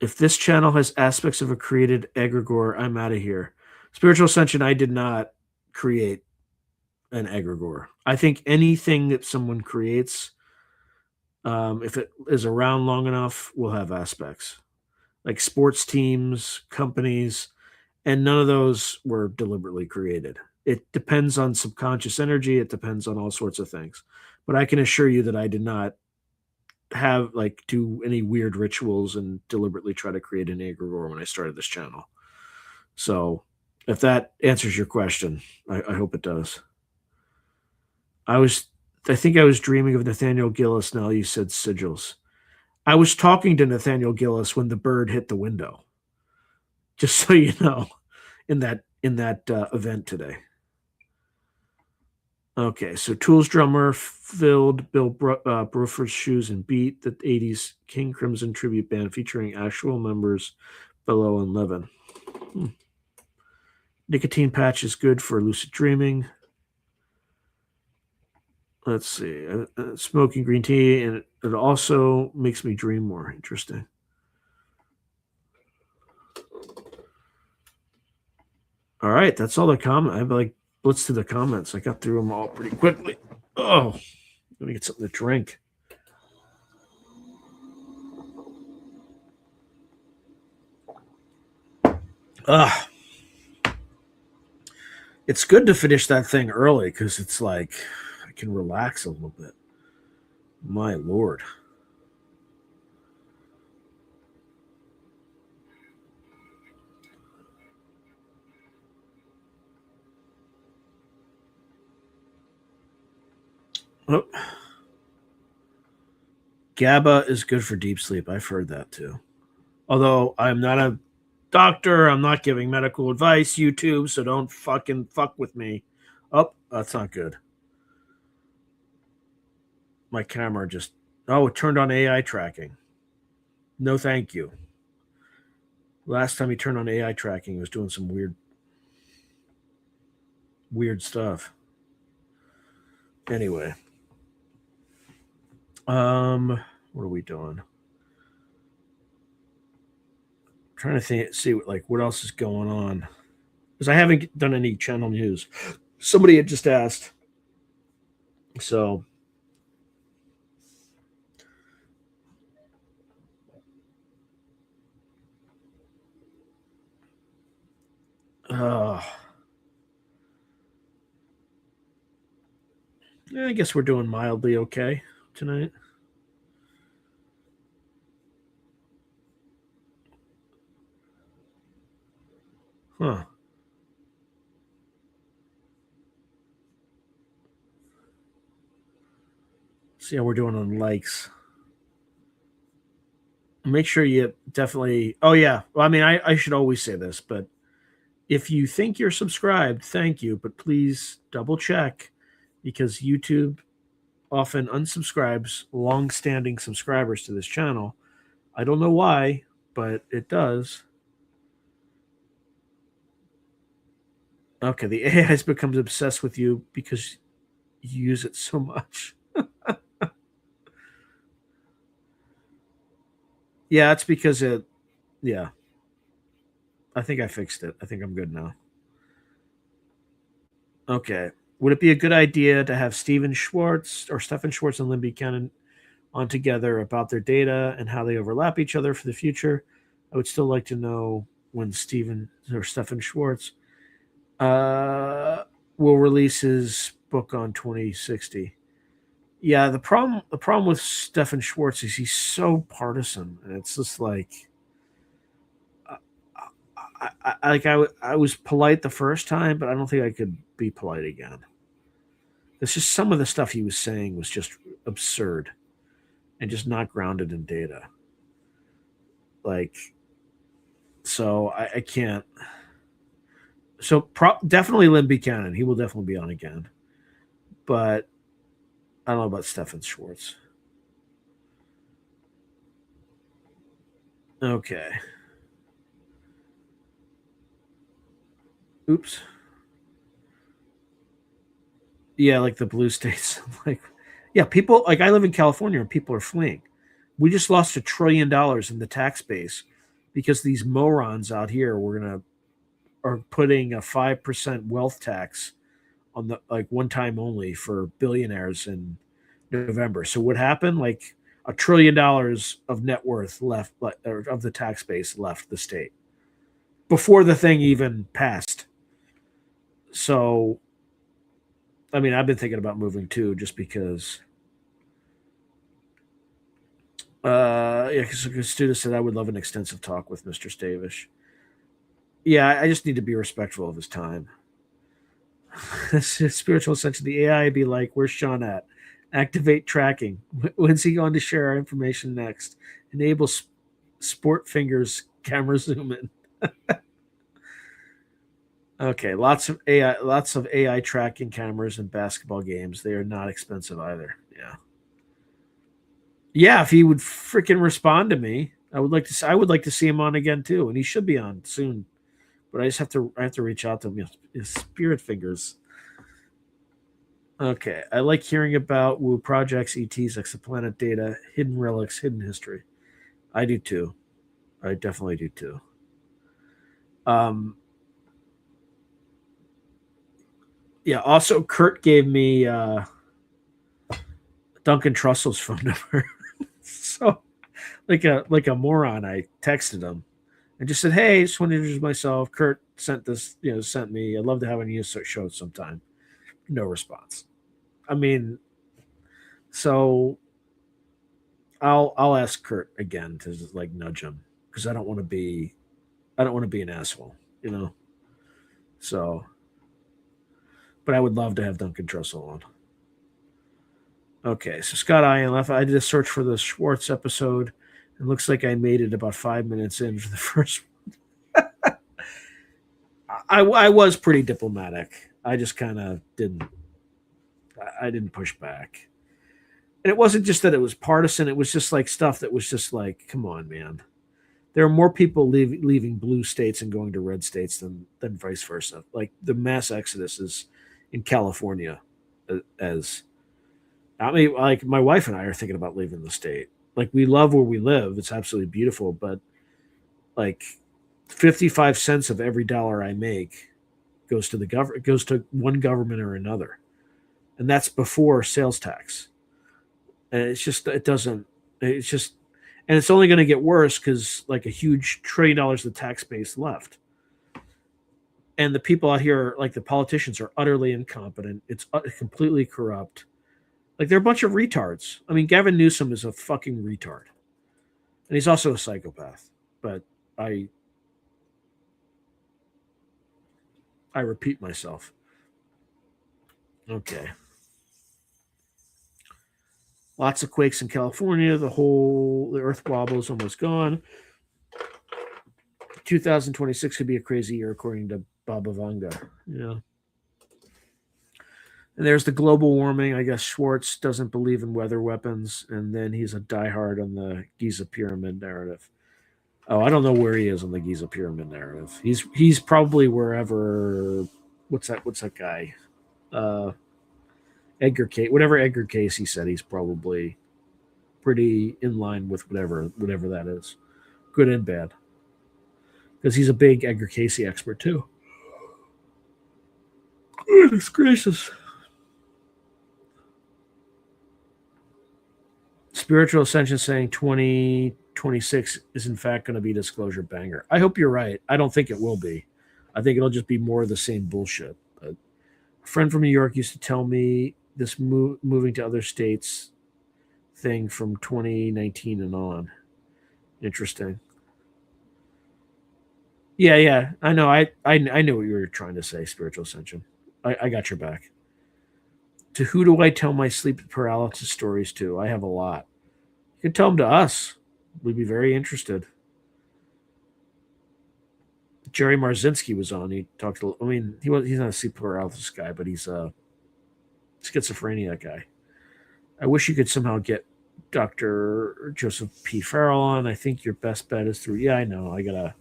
If this channel has aspects of a created egregore, I'm out of here. Spiritual Ascension, I did not create an egregore. I think anything that someone creates, if it is around long enough, will have aspects. Like sports teams, companies, and none of those were deliberately created. It depends on subconscious energy. It depends on all sorts of things. But I can assure you that I did not have like do any weird rituals and deliberately try to create an egregore when I started this channel. So if that answers your question, I hope it does. I think I was dreaming of Nathaniel Gillis. Now you said sigils. I was talking to Nathaniel Gillis when the bird hit the window. Just so you know, in that event today. Okay, so Tools drummer filled Bill Bruford's shoes and beat the 80s King Crimson tribute band featuring actual members Bellow and Levin. Nicotine patch is good for lucid dreaming. Let's see. Smoking green tea, and it also makes me dream more. Interesting. All right, that's all the comment. I've like blitzed through the comments. I got through them all pretty quickly. Oh, let me get something to drink. It's good to finish that thing early because it's like I can relax a little bit. My lord. Oh. GABA is good for deep sleep. I've heard that too. Although I'm not a doctor, I'm not giving medical advice, YouTube, so don't fucking fuck with me. Oh, that's not good. My camera just, oh, it turned on AI tracking. No, thank you. Last time he turned on AI tracking, he was doing some weird stuff. Anyway. What are we doing? I'm trying to see what else is going on. Because I haven't done any channel news. Somebody had just asked. So I guess we're doing mildly okay tonight. Huh. See how we're doing on likes. Make sure you definitely. Oh yeah. Well, I mean, I should always say this, but if you think you're subscribed, thank you, but please double check because YouTube often unsubscribes long-standing subscribers to this channel. I don't know why, but it does. Okay, the AI has becomes obsessed with you because you use it so much. Yeah, it's because it. Yeah, I think I fixed it. I think I'm good now. Okay. Would it be a good idea to have Stephen Schwartz or Stephen Schwartz and Lynn Buchanan on together about their data and how they overlap each other for the future? I would still like to know when Stephen or Stephen Schwartz will release his book on 2060. Yeah, the problem with Stephen Schwartz is he's so partisan, and it's just like I was polite the first time, but I don't think I could be polite again. It's just some of the stuff he was saying was just absurd and just not grounded in data. Like, so I can't. So definitely Lynn Buchanan. He will definitely be on again. But I don't know about Stephen Schwartz. Okay. Oops. Yeah, like the blue states. Like, yeah, people like I live in California and people are fleeing. We just lost $1 trillion in the tax base because these morons out here are putting a 5% wealth tax on the like one time only for billionaires in November. So what happened? Like $1 trillion of net worth left, or of the tax base left the state before the thing even passed. So, I mean, I've been thinking about moving too, just because. Yeah, because a student said I would love an extensive talk with Mr. Stavish. Yeah, I just need to be respectful of his time. Spiritual ascension. The AI be like, "Where's Sean at? Activate tracking. When's he going to share our information next? Enable sport fingers camera zoom in." Okay, lots of AI tracking cameras in basketball games. They are not expensive either. Yeah, yeah. If he would freaking respond to me, I would like to see him on again too, and he should be on soon. But I have to reach out to him. His spirit fingers. Okay, I like hearing about Woo projects, ETs, exoplanet data, hidden relics, hidden history. I do too. I definitely do too. Um, yeah. Also, Kurt gave me Duncan Trussell's phone number. So, like a moron, I texted him and just said, "Hey, just want to introduce myself. Kurt sent this. Sent me. I'd love to have a news show sometime." No response. I mean, so I'll ask Kurt again to just like nudge him because I don't want to be an asshole, you know. So, but I would love to have Duncan Trussell on. Okay, so Scott INF. I did a search for the Schwartz episode. It looks like I made it about 5 minutes in for the first. I was pretty diplomatic. I just kind of didn't. I didn't push back, and it wasn't just that it was partisan. It was just like stuff that was just like, come on, man. There are more people leaving blue states and going to red states than vice versa. Like the mass exodus is in California, as I mean, like my wife and I are thinking about leaving the state. Like we love where we live; it's absolutely beautiful. But like 55 cents of every dollar I make goes to the government, goes to one government or another, and that's before sales tax. And it's just it doesn't. It's just and it's only going to get worse because like a huge $1 trillion of tax base left, and the people out here, like the politicians, are utterly incompetent. It's completely corrupt. Like they're a bunch of retards. I mean, Gavin Newsom is a fucking retard, and he's also a psychopath. But I I repeat myself. Okay. Lots of quakes in California. The earth wobble is almost gone. 2026 could be a crazy year, according to Baba Vanga. Yeah. And there's the global warming. I guess Schwartz doesn't believe in weather weapons, and then he's a diehard on the Giza pyramid narrative. Oh, I don't know where he is on the Giza pyramid narrative. He's probably wherever. What's that guy? Edgar Case. Whatever Edgar Case he said, he's probably pretty in line with whatever that is, good and bad, because he's a big Edgar Casey expert too. Goodness gracious. Spiritual Ascension saying 2026 is in fact going to be a disclosure banger. I hope you're right. I don't think it will be. I think it'll just be more of the same bullshit. But a friend from New York used to tell me this moving to other states thing from 2019 and on. Interesting. Yeah. I know. I knew what you were trying to say, Spiritual Ascension. I got your back. To who do I tell my sleep paralysis stories to? I have a lot. You can tell them to us. We'd be very interested. Jerry Marzinski was on. He talked. I mean, he's not a sleep paralysis guy, but he's a schizophrenia guy. I wish you could somehow get Dr. Joseph P. Farrell on. I think your best bet is through. Yeah, I know. I gotta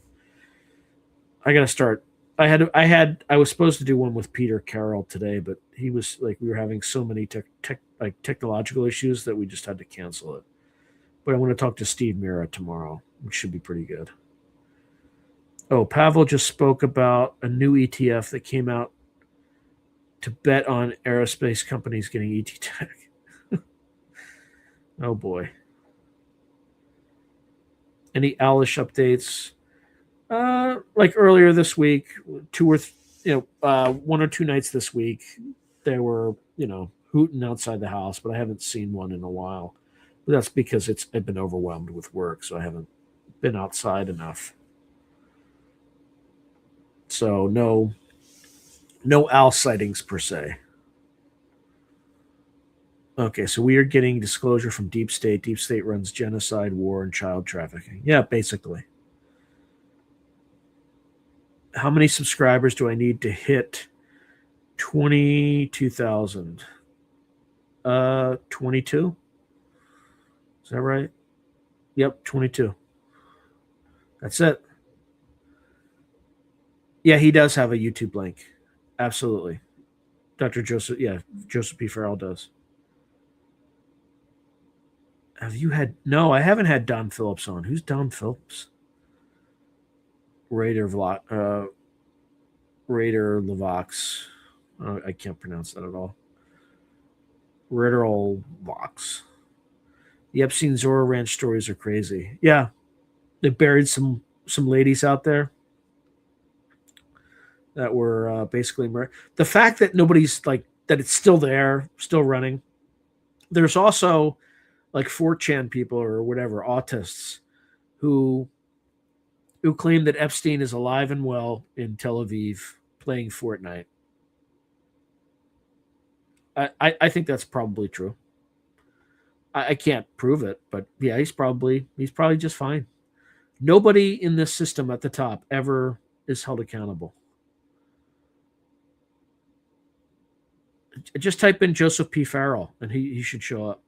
start. I was supposed to do one with Peter Carroll today, but he was like, we were having so many technological issues that we just had to cancel it. But I want to talk to Steve Mira tomorrow, which should be pretty good. Oh, Pavel just spoke about a new ETF that came out to bet on aerospace companies getting ET tech. Oh boy. Any Owlish updates? Like earlier this week, one or two nights this week, they were, hooting outside the house, but I haven't seen one in a while. But that's because I've been overwhelmed with work, so I haven't been outside enough. So no owl sightings per se. Okay, so we are getting disclosure from Deep State. Deep State runs genocide, war, and child trafficking. Yeah, basically. How many subscribers do I need to hit 22,000? 22? Is that right? Yep, 22. That's it. Yeah, he does have a YouTube link. Absolutely. Joseph P. Farrell does. Have you had? No, I haven't had Don Phillips on. Who's Don Phillips? Raider Levox. I can't pronounce that at all. Raider Vox. The Epstein Zora Ranch stories are crazy. Yeah, they buried some ladies out there that were basically murdered. The fact that nobody's like that, it's still there, still running. There's also like 4chan people or whatever, autists, who claim that Epstein is alive and well in Tel Aviv playing Fortnite. I think that's probably true. I can't prove it, but yeah, he's probably just fine. Nobody in this system at the top ever is held accountable. Just type in Joseph P. Farrell and he should show up.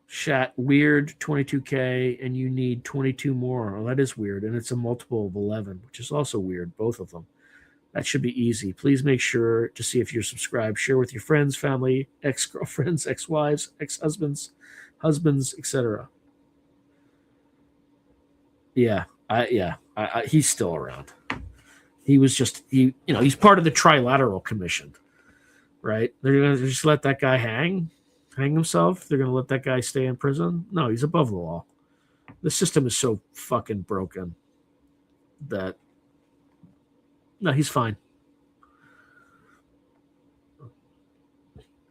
Chat weird 22K and you need 22 more. Oh, that is weird. And it's a multiple of 11, which is also weird, both of them. That should be easy. Please make sure to see if you're subscribed. Share with your friends, family, ex-girlfriends, ex-wives, ex-husbands, husbands, etc. Yeah, he's still around. He was just he's part of the Trilateral Commission, right? They're gonna just let that guy hang himself. They're gonna let that guy stay in prison. No, he's above the law. The system is so fucking broken that no, he's fine.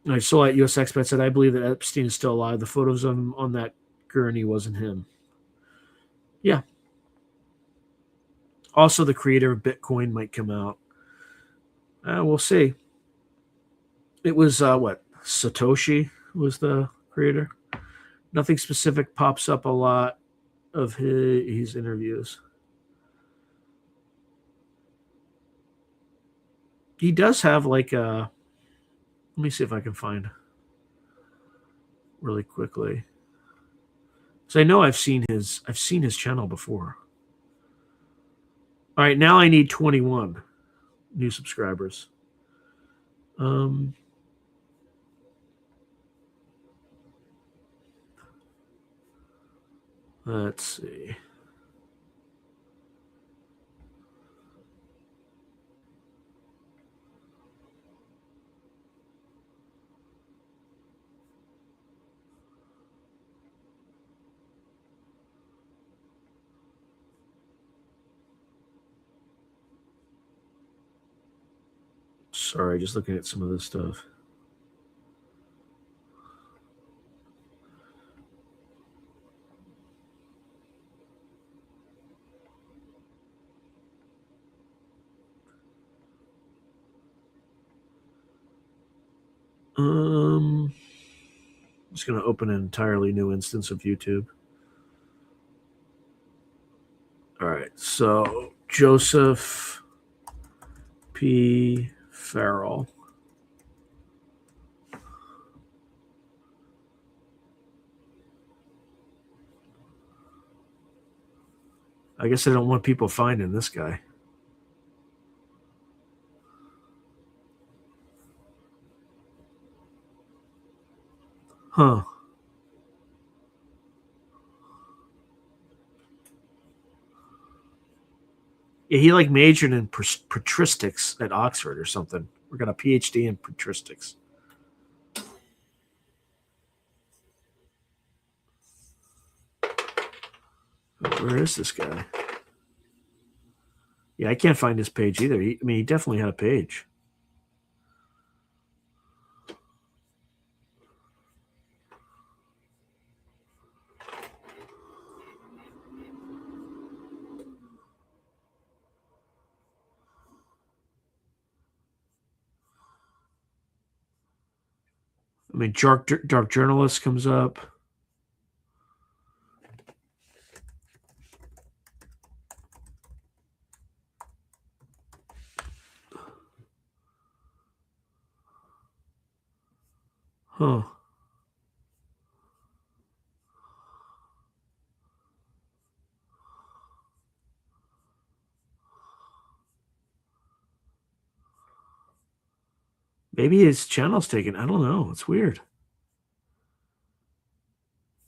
I saw at US Expat said, I believe that Epstein is still alive. The photos of him on that gurney wasn't him. Yeah. Also, the creator of Bitcoin might come out. We'll see. It was, Satoshi was the creator. Nothing specific pops up a lot of his interviews. He does have like a. Let me see if I can find really quickly. So I know I've seen his channel before. All right, now I need 21 new subscribers. Let's see. Sorry, just looking at some of this stuff. I'm just going to open an entirely new instance of YouTube. All right, so Joseph P. Farrell. I guess I don't want people finding this guy. Huh. Yeah, he like majored in patristics at Oxford or something. We got a PhD in patristics. Where is this guy? Yeah, I can't find his page either. He definitely had a page. I mean, dark journalist comes up. Huh. Maybe his channel's taken. I don't know. It's weird.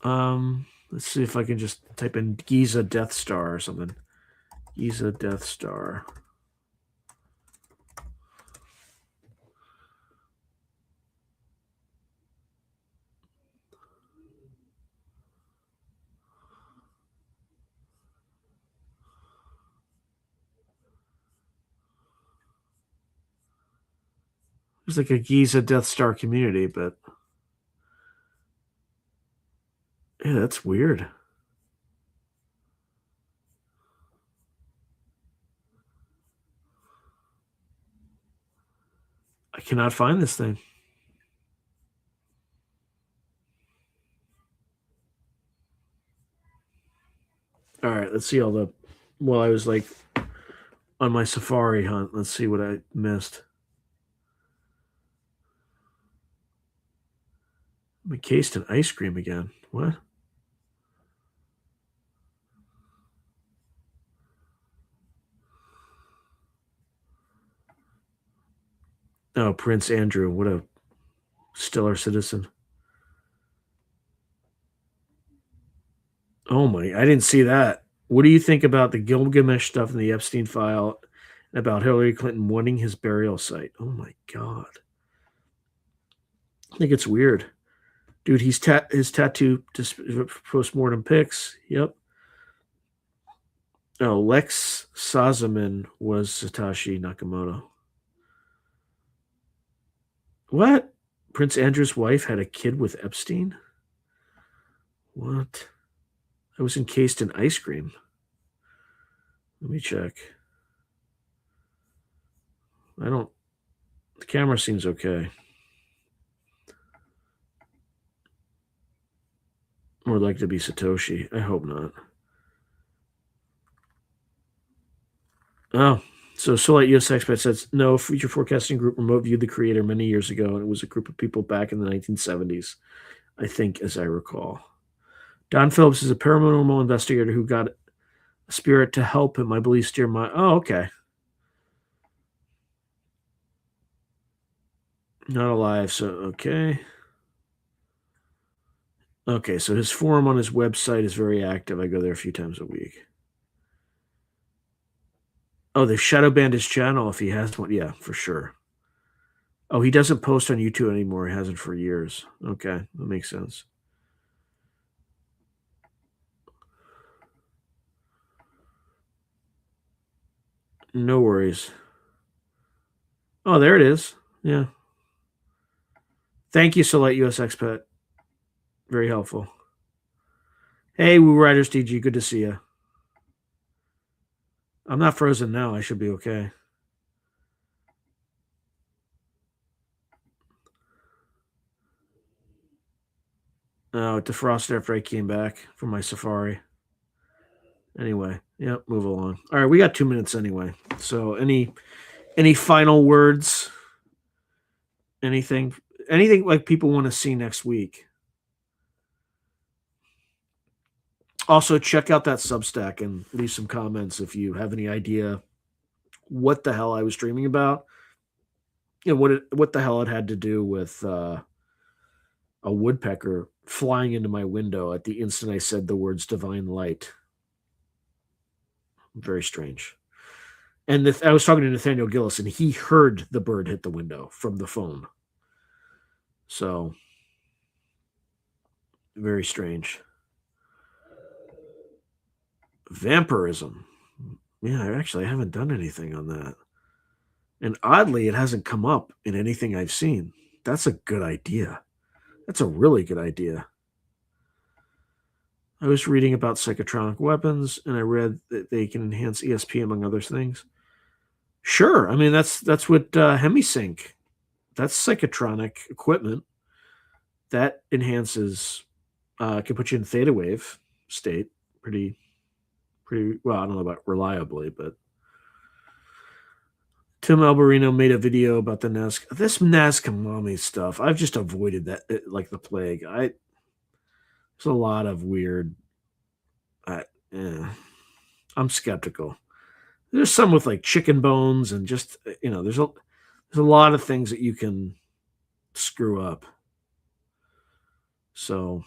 Let's see if I can just type in Giza Death Star or something. Giza Death Star. There's like a Giza Death Star community, but yeah, that's weird. I cannot find this thing. All right, let's see all the. Well, I was like on my safari hunt. Let's see what I missed. I'm encased in ice cream again. What? Oh, Prince Andrew. What a stellar citizen. Oh my, I didn't see that. What do you think about the Gilgamesh stuff in the Epstein file and about Hillary Clinton wanting his burial site? Oh my God. I think it's weird. Dude, his tattoo post-mortem pics. Yep. Oh, Lex Sazaman was Satoshi Nakamoto. What? Prince Andrew's wife had a kid with Epstein? What? I was encased in ice cream. Let me check. I don't. The camera seems okay. More likely to be Satoshi. I hope not. Oh, so Solite US Expat says no. Future forecasting group remote viewed the creator many years ago, and it was a group of people back in the 1970s. I think, as I recall. Don Phillips is a paranormal investigator who got a spirit to help him, I believe, steer my. Oh, okay. Not alive, so okay. Okay, so his forum on his website is very active. I go there a few times a week. Oh, they've shadow banned his channel if he has one. Yeah, for sure. Oh, he doesn't post on YouTube anymore. He hasn't for years. Okay, that makes sense. No worries. Oh, there it is. Yeah. Thank you, Solite US Expat. Very helpful. Hey, Woo Riders DG, good to see you. I'm not frozen now. I should be okay. Oh, it defrosted after I came back from my safari. Anyway, yep, move along. All right, we got 2 minutes anyway. So any final words? Anything like people want to see next week? Also, check out that Substack and leave some comments if you have any idea what the hell I was dreaming about. You know, what the hell it had to do with a woodpecker flying into my window at the instant I said the words divine light. Very strange. And I was talking to Nathaniel Gillis, and he heard the bird hit the window from the phone. So, very strange. Vampirism. Yeah, I haven't done anything on that. And oddly, it hasn't come up in anything I've seen. That's a good idea. That's a really good idea. I was reading about psychotronic weapons, and I read that they can enhance ESP among other things. Sure, I mean that's what Hemisync. That's psychotronic equipment that enhances. Can put you in theta wave state pretty well. I don't know about reliably, but Tim Alberino made a video about the this Nazcamami stuff. I've just avoided that like the plague. There's a lot of weird. I'm skeptical. There's some with like chicken bones and just there's a lot of things that you can screw up. So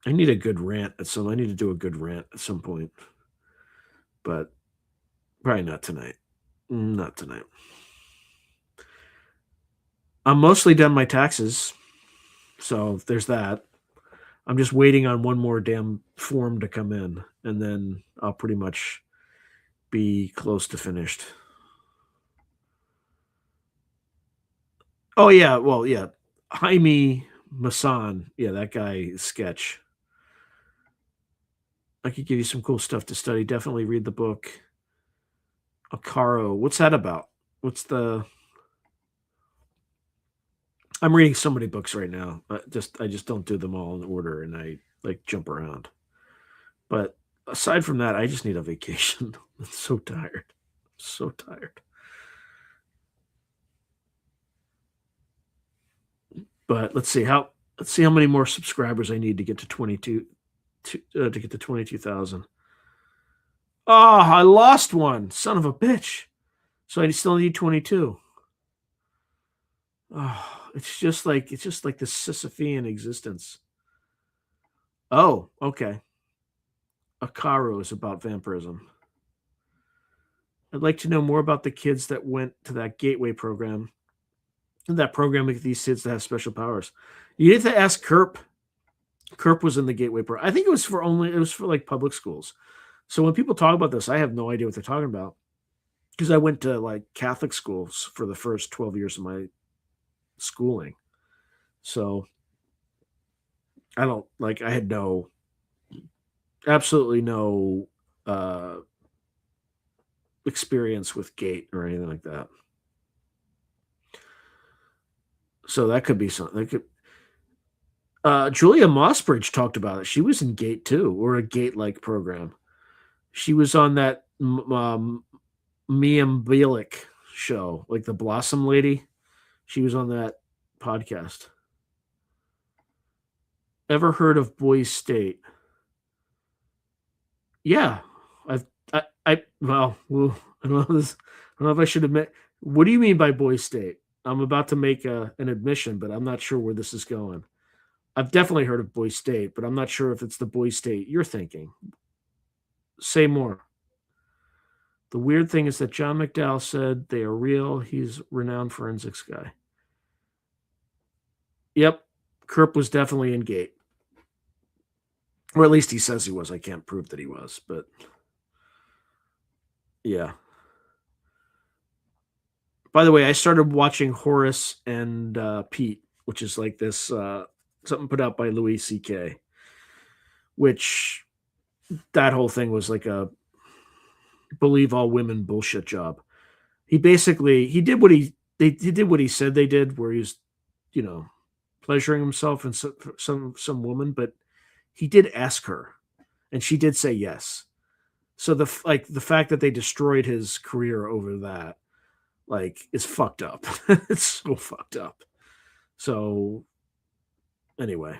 I need a good rant I need to do a good rant at some point. But probably not tonight. Not tonight. I'm mostly done my taxes. So there's that. I'm just waiting on one more damn form to come in, and then I'll pretty much be close to finished. Oh yeah, well yeah, Jaime Masan, yeah, that guy sketch. I could give you some cool stuff to study. Definitely read the book. Akaro, what's that about? What's the? I'm reading so many books right now. I just don't do them all in order, and I like jump around. But aside from that, I just need a vacation. I'm so tired. So tired. But let's see how many more subscribers I need to get to 22 to get to 22,000. Oh, I lost one. Son of a bitch. So I still need 22. Oh, it's just like the Sisyphean existence. Oh, okay. Akaro is about vampirism. I'd like to know more about the kids that went to that gateway program. That program with these kids that have special powers. You need to ask Kerp. Kerp was in the gateway program. I think it was for like public schools. So when people talk about this, I have no idea what they're talking about because I went to like Catholic schools for the first 12 years of my schooling. So I had absolutely no experience with gate or anything like that. So that could be something. That could. Julia Mossbridge talked about it. She was in Gate too, or a Gate-like program. She was on that Mia Bialik show, like the Blossom Lady. She was on that podcast. Ever heard of Boys State? Yeah, I've well, I don't know this. I don't know if I should admit. What do you mean by Boys State? I'm about to make an admission, but I'm not sure where this is going. I've definitely heard of Boys State, but I'm not sure if it's the Boys State you're thinking. Say more. The weird thing is that John McDowell said they are real. He's a renowned forensics guy. Yep, Kerp was definitely in Gate. Or at least he says he was. I can't prove that he was, but yeah. By the way, I started watching Horace and Pete, which is like this something put out by Louis C.K., which that whole thing was like a believe all women bullshit job. He basically he did what he did what he said they did, where he's you know pleasuring himself in some woman, but he did ask her, and she did say yes. So the fact that they destroyed his career over that is fucked up. It's so fucked up. So anyway,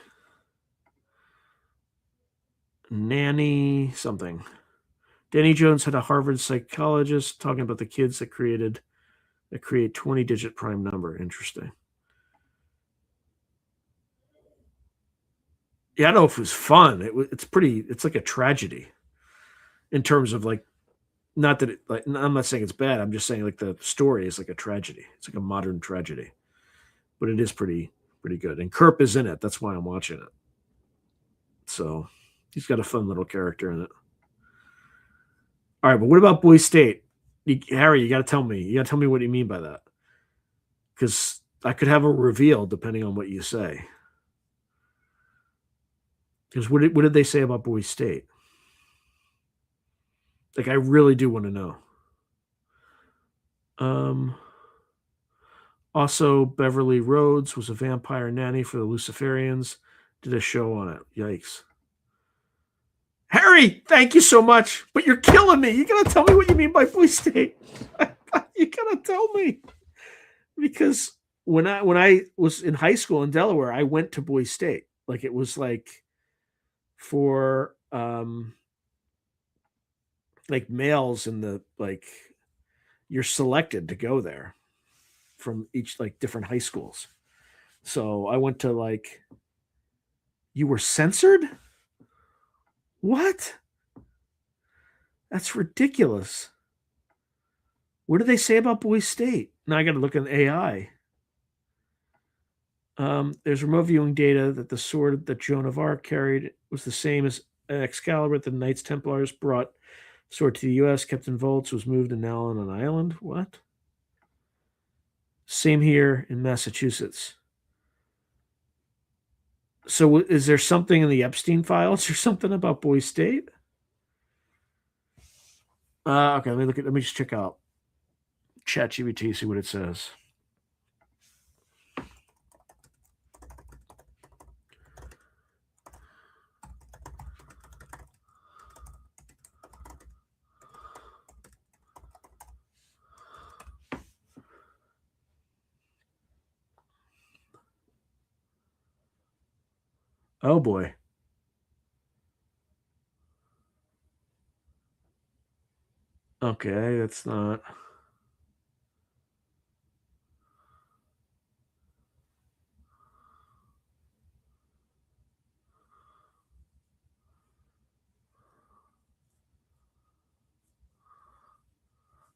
Nanny something. Danny Jones had a Harvard psychologist talking about the kids that create 20-digit prime number. Interesting. Yeah, I don't know if it was fun. It's like a tragedy in terms of like not that it like I'm not saying it's bad. I'm just saying like the story is like a tragedy. It's like a modern tragedy. But it is pretty good. And Kerp is in it. That's why I'm watching it. So he's got a fun little character in it. All right, but what about Boy State? Harry, you got to tell me. You got to tell me what you mean by that, because I could have a reveal depending on what you say. Because what did they say about Boy State? Like, I really do want to know. Um. Also, Beverly Rhodes was a vampire nanny for the Luciferians. Did a show on it. Yikes. Harry, thank you so much. But you're killing me. You gotta tell me what you mean by Boy State. You gotta tell me. Because when I was in high school in Delaware, I went to Boy State. Like it was like for like males in the like you're selected to go there from each like different high schools. So I went to like you were censored? What? That's ridiculous. What do they say about Boy State? Now I got to look in AI. There's remote viewing data that the sword that Joan of Arc carried was the same as Excalibur that the Knights Templars brought sword to the U.S., kept in vaults, was moved and now on an island. What? Same here in Massachusetts. So is there something in the Epstein files or something about Boy State? Okay, let me just check out ChatGPT, see what it says. Oh boy. Okay, that's not.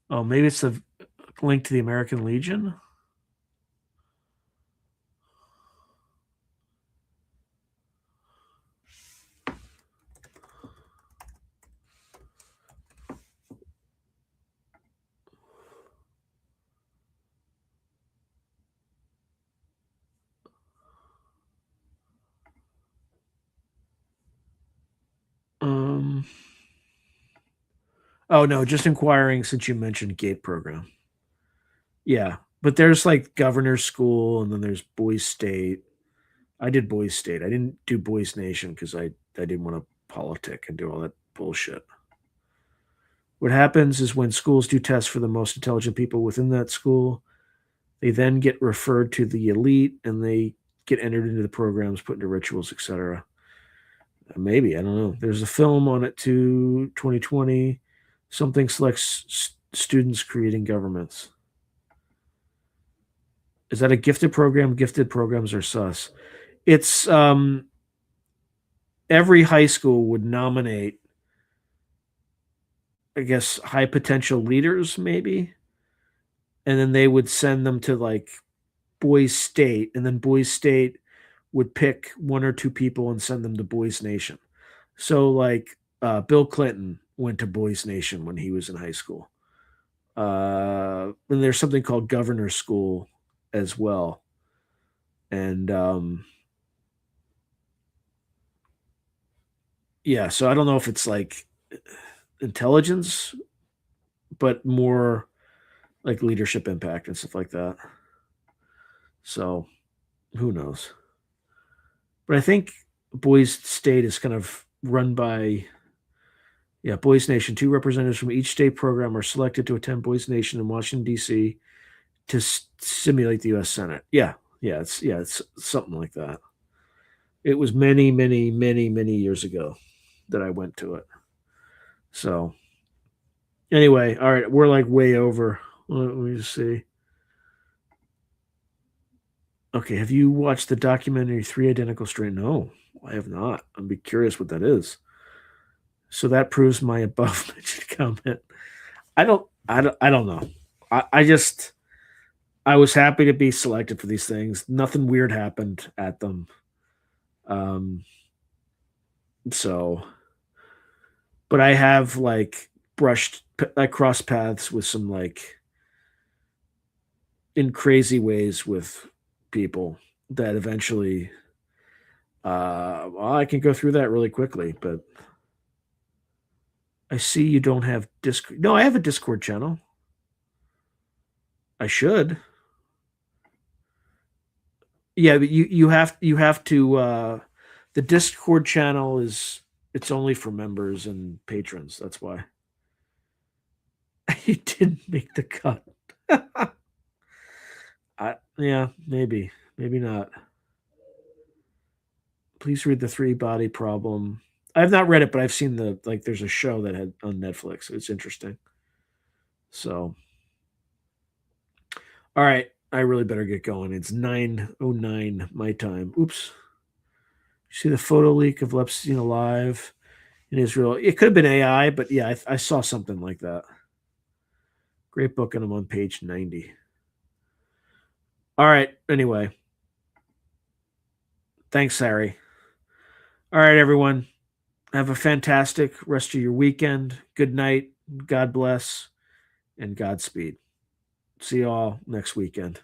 Oh, maybe it's a link to the American Legion. Um. Oh no, just inquiring since you mentioned Gate program. Yeah, But there's like governor's school, and then there's boys state. I did boys state. I didn't do boys nation because I didn't want to politic and do all that bullshit. What happens is when schools do tests for the most intelligent people within that school, they then get referred to the elite and they get entered into the programs, put into rituals, etc. Maybe, I don't know. There's a film on it too, 2020. Something selects students creating governments. Is that a gifted program? Gifted programs are sus. It's every high school would nominate, I guess, high potential leaders, maybe, and then they would send them to like Boys State, and then Boys State would pick one or two people and send them to Boys Nation. So, like, Bill Clinton went to Boys Nation when he was in high school. And there's something called Governor's School as well. And yeah, so I don't know if it's like intelligence, but more like leadership impact and stuff like that. So who knows? But I think Boys State is kind of run by, yeah, Boys Nation. Two representatives from each state program are selected to attend Boys Nation in Washington, D.C. to simulate the U.S. Senate. It's something like that. It was many, many, many, many years ago that I went to it. So anyway, all right, we're like way over. Let me just see. Okay, have you watched the documentary Three Identical Strangers? No, I have not. I'd be curious what that is. So that proves my above mentioned comment. I don't know. I just I was happy to be selected for these things. Nothing weird happened at them. Um, so, but I have like I crossed paths with some like in crazy ways with people that eventually, well, I can go through that really quickly, but I see you don't have Discord. No, I have a Discord channel. I should. Yeah, but you have to the Discord channel is it's only for members and patrons. That's why. You didn't make the cut. Yeah, maybe not. Please read the Three Body Problem. I have not read it, but I've seen the like. There's a show that had on Netflix. It's interesting. So, all right, I really better get going. It's 9:09 my time. Oops. You see the photo leak of Epstein alive in Israel? It could have been AI, but yeah, I saw something like that. Great book, and I'm on page 90. All right. Anyway, thanks, Harry. All right, everyone. Have a fantastic rest of your weekend. Good night. God bless and Godspeed. See you all next weekend.